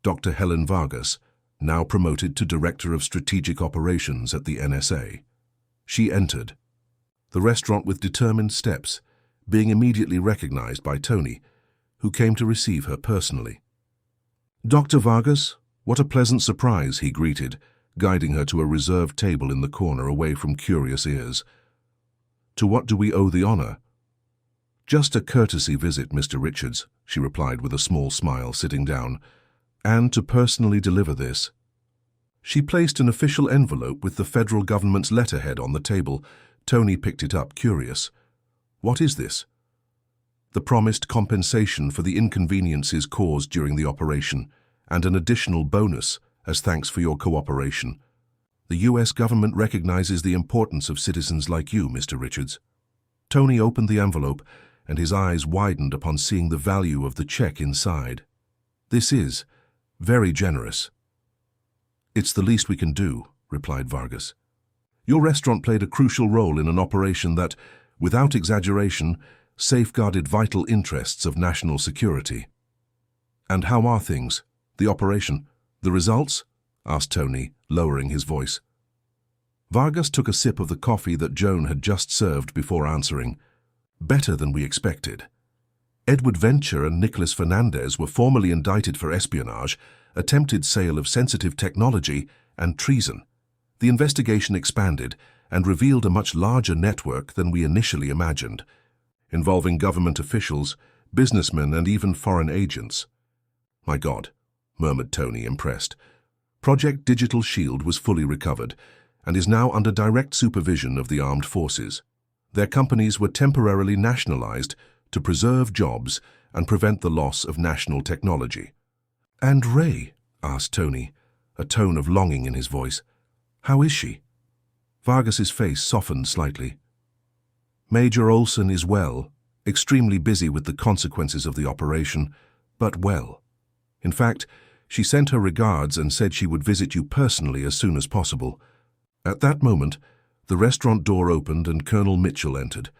Dr. Helen Vargas, now promoted to Director of Strategic Operations at the NSA. She entered. the restaurant with determined steps, being immediately recognized by Tony, who came to receive her personally. "Dr. Vargas, what a pleasant surprise," he greeted, guiding her to a reserved table in the corner away from curious ears. "To what do we owe the honor?" "Just a courtesy visit, Mr. Richards," she replied with a small smile, sitting down, "and to personally deliver this." She placed an official envelope with the federal government's letterhead on the table. Tony picked it up, curious. "What is this?" "The promised compensation for the inconveniences caused during the operation, and an additional bonus as thanks for your cooperation. The U.S. government recognizes the importance of citizens like you, Mr. Richards." Tony opened the envelope, and his eyes widened upon seeing the value of the check inside. "This is very generous." "It's the least we can do," replied Vargas. "Your restaurant played a crucial role in an operation that, without exaggeration, safeguarded vital interests of national security." "And how are things? The operation? The results?" asked Tony, lowering his voice. Vargas took a sip of the coffee that Joan had just served before answering. "Better than we expected. Edward Venture and Nicholas Fernandez were formally indicted for espionage, attempted sale of sensitive technology, and treason. The investigation expanded and revealed a much larger network than we initially imagined, involving government officials, businessmen, and even foreign agents." "My God," murmured Tony, impressed. "Project Digital Shield was fully recovered and is now under direct supervision of the armed forces. Their companies were temporarily nationalized to preserve jobs and prevent the loss of national technology." "And Ray?" asked Tony, a tone of longing in his voice. "How is she?" Vargas's face softened slightly. "Major Olson is well, extremely busy with the consequences of the operation, but well. In fact, she sent her regards and said she would visit you personally as soon as possible." At that moment, the restaurant door opened and Colonel Mitchell entered,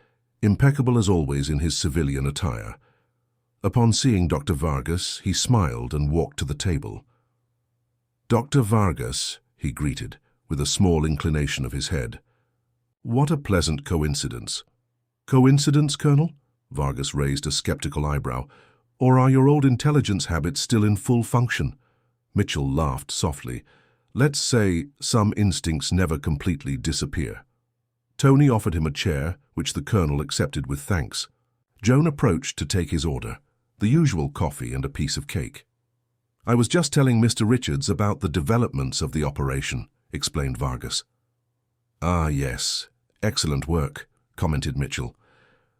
impeccable as always in his civilian attire. Upon seeing Dr. Vargas, he smiled and walked to the table. "Dr. Vargas," he greeted, with a small inclination of his head. "What a pleasant coincidence." "Coincidence, Colonel?" Vargas raised a skeptical eyebrow. "Or are your old intelligence habits still in full function?" Mitchell laughed softly. "Let's say some instincts never completely disappear." Tony offered him a chair, which the Colonel accepted with thanks. Joan approached to take his order, the usual coffee and a piece of cake. "I was just telling Mr. Richards about the developments of the operation," explained Vargas. "Ah, yes. Excellent work," commented Mitchell.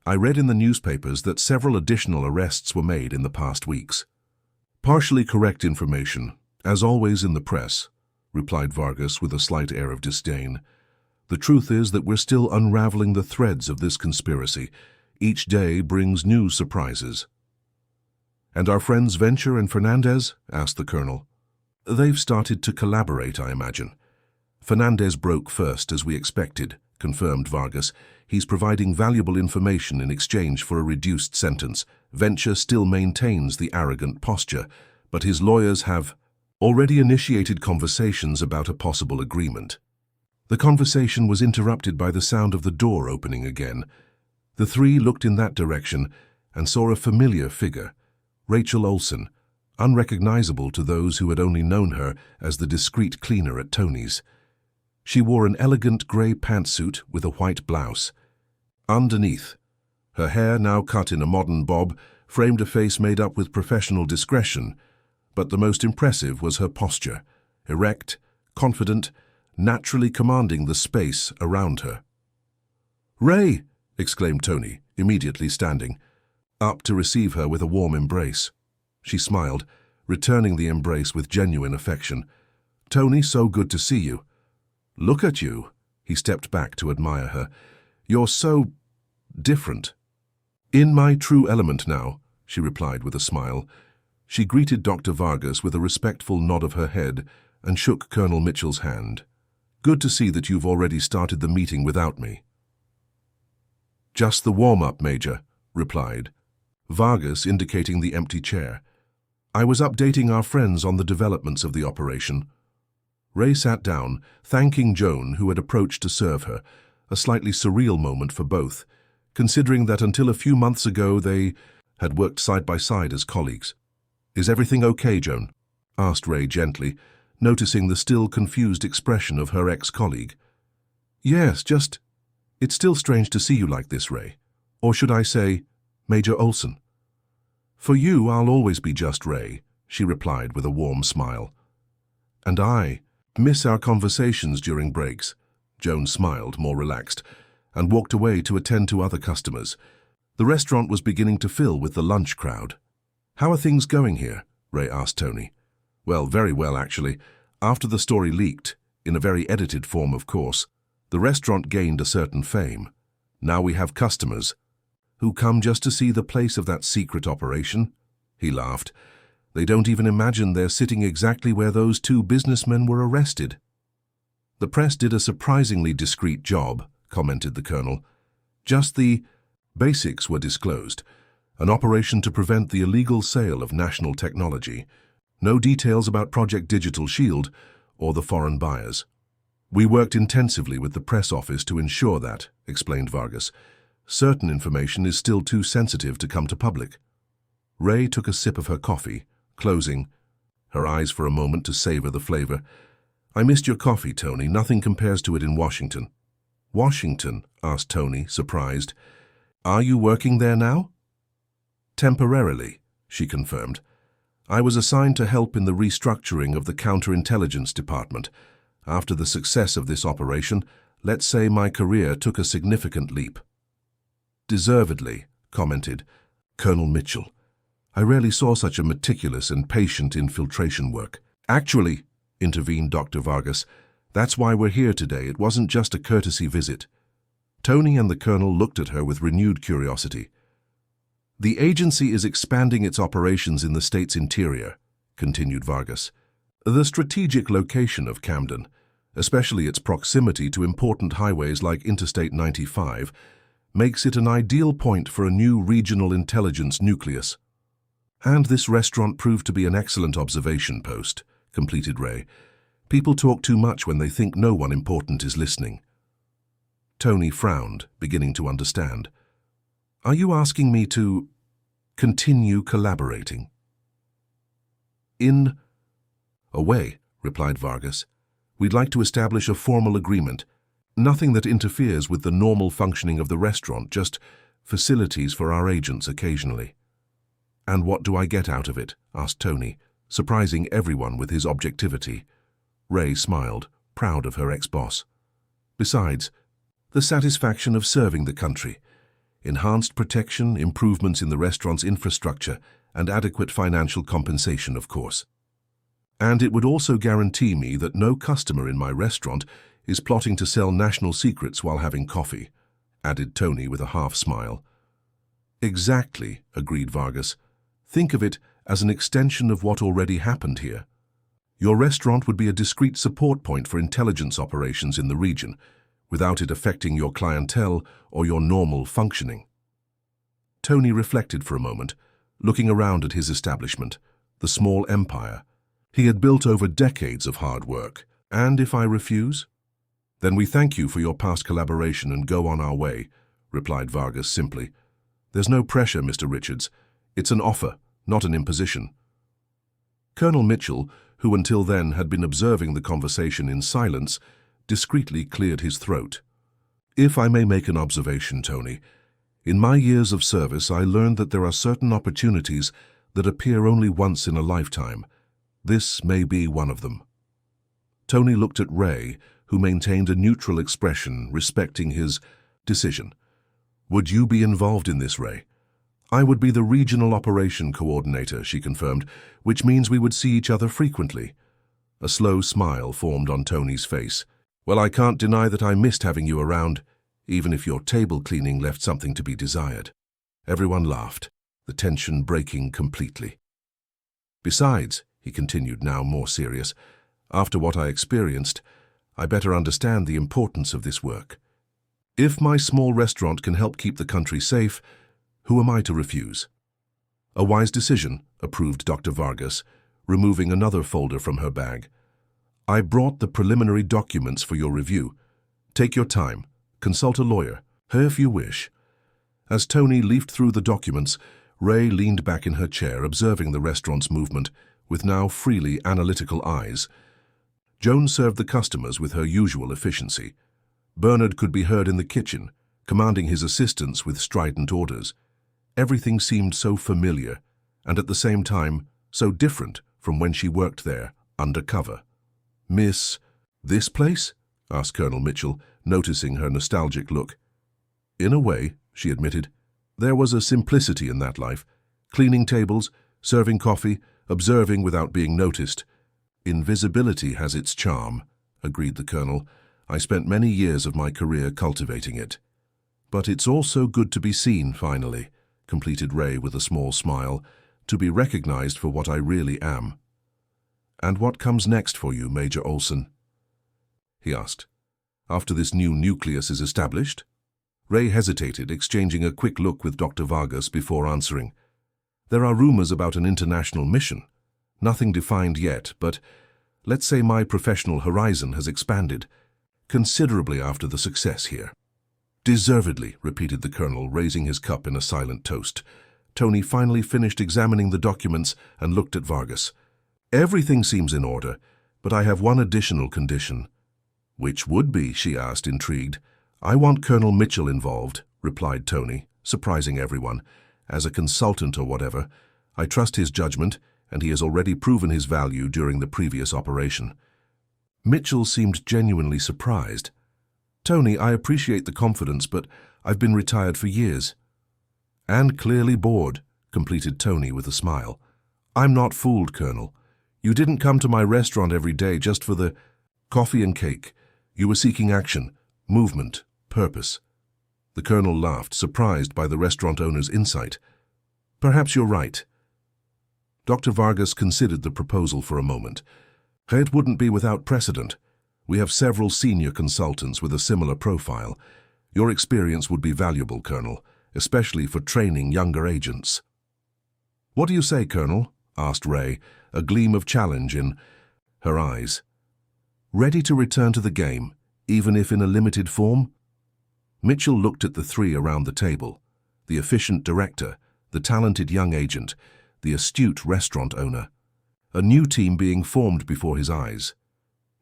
"I read in the newspapers that several additional arrests were made in the past weeks." "Partially correct information, as always in the press," replied Vargas with a slight air of disdain. "The truth is that we're still unraveling the threads of this conspiracy. Each day brings new surprises." "And our friends Venture and Fernandez?" asked the Colonel. "They've started to collaborate, I imagine." "Fernandez broke first, as we expected," confirmed Vargas. "He's providing valuable information in exchange for a reduced sentence. Venture still maintains the arrogant posture, but his lawyers have already initiated conversations about a possible agreement." The conversation was interrupted by the sound of the door opening again. The three looked in that direction and saw a familiar figure, Rachel Olson, unrecognizable to those who had only known her as the discreet cleaner at Tony's. She wore an elegant grey pantsuit with a white blouse. Underneath, her hair, now cut in a modern bob, framed a face made up with professional discretion, but the most impressive was her posture, erect, confident, naturally commanding the space around her. "Ray!" exclaimed Tony, immediately standing, up to receive her with a warm embrace. She smiled, returning the embrace with genuine affection. "Tony, so good to see you." "Look at you." He stepped back to admire her. "You're so different." "In my true element now," she replied with a smile. She greeted Dr. Vargas with a respectful nod of her head and shook Colonel Mitchell's hand. "Good to see that you've already started the meeting without me." "Just the warm-up, Major," replied Vargas, indicating the empty chair. "I was updating our friends on the developments of the operation." Ray sat down, thanking Joan, who had approached to serve her, a slightly surreal moment for both, considering that until a few months ago they had worked side by side as colleagues. "Is everything okay, Joan?" asked Ray gently, noticing the still confused expression of her ex-colleague. "Yes, it's still strange to see you like this, Ray. Or should I say, Major Olson?" "For you, I'll always be just Ray," she replied with a warm smile. "And I miss our conversations during breaks." Joan smiled, more relaxed, and walked away to attend to other customers. The restaurant was beginning to fill with the lunch crowd. "How are things going here?" Ray asked Tony. "Well, very well, actually. After the story leaked, in a very edited form, of course, the restaurant gained a certain fame. Now we have customers who come just to see the place of that secret operation." He laughed. "They don't even imagine they're sitting exactly where those two businessmen were arrested." "The press did a surprisingly discreet job," commented the colonel. "Just the basics were disclosed. An operation to prevent the illegal sale of national technology. No details about Project Digital Shield or the foreign buyers. We worked intensively with the press office to ensure that," explained Vargas. "Certain information is still too sensitive to come to public." Ray took a sip of her coffee, closing her eyes for a moment to savor the flavor. "I missed your coffee, Tony. Nothing compares to it in Washington." "Washington?" asked Tony, surprised. "Are you working there now?" "Temporarily," she confirmed. "I was assigned to help in the restructuring of the counterintelligence department. After the success of this operation, let's say my career took a significant leap." "Deservedly," commented Colonel Mitchell. "I rarely saw such a meticulous and patient infiltration work." "Actually," intervened Dr. Vargas, "that's why we're here today. It wasn't just a courtesy visit." Tony and the colonel looked at her with renewed curiosity. "The agency is expanding its operations in the state's interior," continued Vargas. "The strategic location of Camden, especially its proximity to important highways like Interstate 95, makes it an ideal point for a new regional intelligence nucleus." "And this restaurant proved to be an excellent observation post," completed Ray. "People talk too much when they think no one important is listening." Tony frowned, beginning to understand. "Are you asking me to continue collaborating?" "In a way," replied Vargas. "We'd like to establish a formal agreement. Nothing that interferes with the normal functioning of the restaurant, just facilities for our agents occasionally." "And what do I get out of it?" asked Tony, surprising everyone with his objectivity. Ray smiled, proud of her ex-boss. "Besides, the satisfaction of serving the country. Enhanced protection, improvements in the restaurant's infrastructure, and adequate financial compensation, of course. And it would also guarantee me that no customer in my restaurant is plotting to sell national secrets while having coffee," added Tony with a half-smile. "Exactly," agreed Vargas. "Think of it as an extension of what already happened here. Your restaurant would be a discreet support point for intelligence operations in the region, without it affecting your clientele or your normal functioning." Tony reflected for a moment, looking around at his establishment, the small empire he had built over decades of hard work. "And if I refuse?" "Then we thank you for your past collaboration and go on our way," replied Vargas simply. "There's no pressure, Mr. Richards. It's an offer, not an imposition." Colonel Mitchell, who until then had been observing the conversation in silence, discreetly cleared his throat. "If I may make an observation, Tony, in my years of service I learned that there are certain opportunities that appear only once in a lifetime. This may be one of them." Tony looked at Ray, who maintained a neutral expression, respecting his decision. "Would you be involved in this, Ray?" "I would be the regional operation coordinator," she confirmed, "which means we would see each other frequently." A slow smile formed on Tony's face. "Well, I can't deny that I missed having you around, even if your table cleaning left something to be desired." Everyone laughed, the tension breaking completely. "Besides," he continued, now more serious, "after what I experienced, I better understand the importance of this work. If my small restaurant can help keep the country safe, who am I to refuse?" "A wise decision," approved Dr. Vargas, removing another folder from her bag. "I brought the preliminary documents for your review. Take your time. Consult a lawyer. Her if you wish." As Tony leafed through the documents, Ray leaned back in her chair, observing the restaurant's movement with now freely analytical eyes. Joan served the customers with her usual efficiency. Bernard could be heard in the kitchen, commanding his assistants with strident orders. Everything seemed so familiar, and at the same time so different from when she worked there, undercover. "Miss, this place?" asked Colonel Mitchell, noticing her nostalgic look. "In a way," she admitted. "There was a simplicity in that life. Cleaning tables, serving coffee, observing without being noticed. Invisibility has its charm," agreed the Colonel. "I spent many years of my career cultivating it." "But it's also good to be seen, finally," completed Ray with a small smile, "to be recognized for what I really am." "And what comes next for you, Major Olson?" he asked. "After this new nucleus is established?" Ray hesitated, exchanging a quick look with Dr. Vargas before answering. "There are rumors about an international mission. Nothing defined yet, but let's say my professional horizon has expanded considerably after the success here." "Deservedly," repeated the Colonel, raising his cup in a silent toast. Tony finally finished examining the documents and looked at Vargas. "Everything seems in order, but I have one additional condition." "Which would be?" she asked, intrigued. "I want Colonel Mitchell involved," replied Tony, surprising everyone. "As a consultant or whatever, I trust his judgment, and he has already proven his value during the previous operation." Mitchell seemed genuinely surprised. "Tony, I appreciate the confidence, but I've been retired for years." "And clearly bored," completed Tony with a smile. "I'm not fooled, Colonel. You didn't come to my restaurant every day just for the coffee and cake. You were seeking action, movement, purpose." The Colonel laughed, surprised by the restaurant owner's insight. "Perhaps you're right." Dr. Vargas considered the proposal for a moment. "It wouldn't be without precedent. We have several senior consultants with a similar profile. Your experience would be valuable, Colonel, especially for training younger agents." "What do you say, Colonel?" asked Ray, a gleam of challenge in her eyes. "Ready to return to the game, even if in a limited form?" Mitchell looked at the three around the table: the efficient director, the talented young agent, the astute restaurant owner. A new team being formed before his eyes.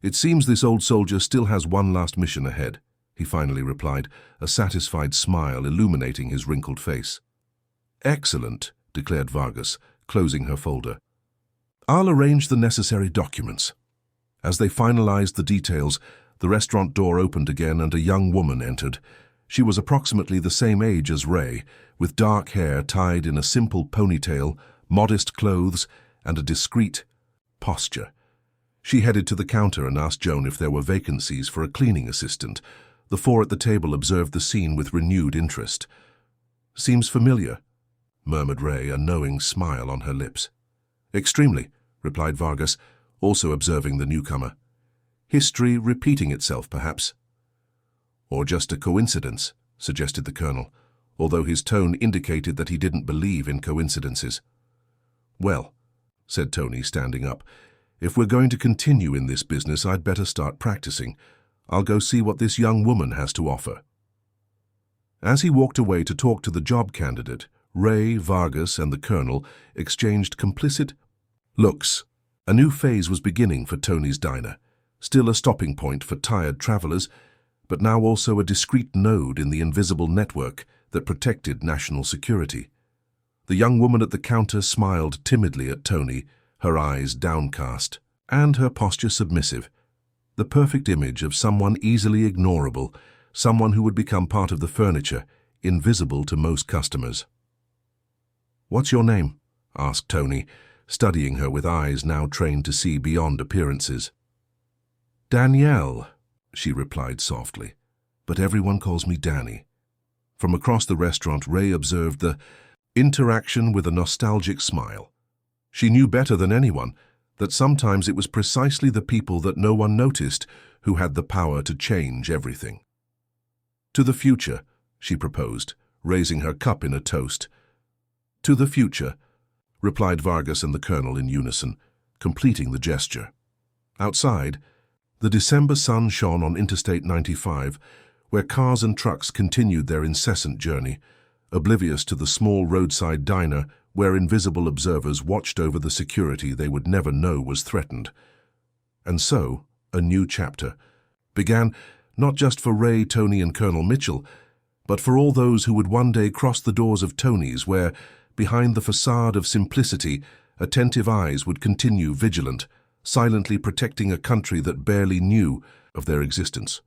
"It seems this old soldier still has one last mission ahead," he finally replied, a satisfied smile illuminating his wrinkled face. "Excellent," declared Vargas, closing her folder. "I'll arrange the necessary documents." As they finalized the details, the restaurant door opened again and a young woman entered. She was approximately the same age as Ray, with dark hair tied in a simple ponytail, modest clothes, and a discreet posture. She headed to the counter and asked Joan if there were vacancies for a cleaning assistant. The four at the table observed the scene with renewed interest. "Seems familiar," murmured Ray, a knowing smile on her lips. "Extremely," replied Vargas, also observing the newcomer. "History repeating itself, perhaps?" "Or just a coincidence," suggested the Colonel, although his tone indicated that he didn't believe in coincidences. "Well," said Tony, standing up, "if we're going to continue in this business, I'd better start practicing. I'll go see what this young woman has to offer." As he walked away to talk to the job candidate, Ray, Vargas, and the Colonel exchanged complicit looks. A new phase was beginning for Tony's Diner, still a stopping point for tired travelers, but now also a discreet node in the invisible network that protected national security. The young woman at the counter smiled timidly at Tony, her eyes downcast, and her posture submissive. The perfect image of someone easily ignorable, someone who would become part of the furniture, invisible to most customers. "What's your name?" asked Tony, studying her with eyes now trained to see beyond appearances. "Danielle," she replied softly, "but everyone calls me Danny." From across the restaurant, Ray observed the interaction with a nostalgic smile. She knew better than anyone that sometimes it was precisely the people that no one noticed who had the power to change everything. "To the future," she proposed, raising her cup in a toast. "To the future," replied Vargas and the Colonel in unison, completing the gesture. Outside, the December sun shone on Interstate 95, where cars and trucks continued their incessant journey, oblivious to the small roadside diner where invisible observers watched over the security they would never know was threatened. And so, a new chapter began, not just for Ray, Tony, and Colonel Mitchell, but for all those who would one day cross the doors of Tony's where, behind the facade of simplicity, attentive eyes would continue vigilant, silently protecting a country that barely knew of their existence.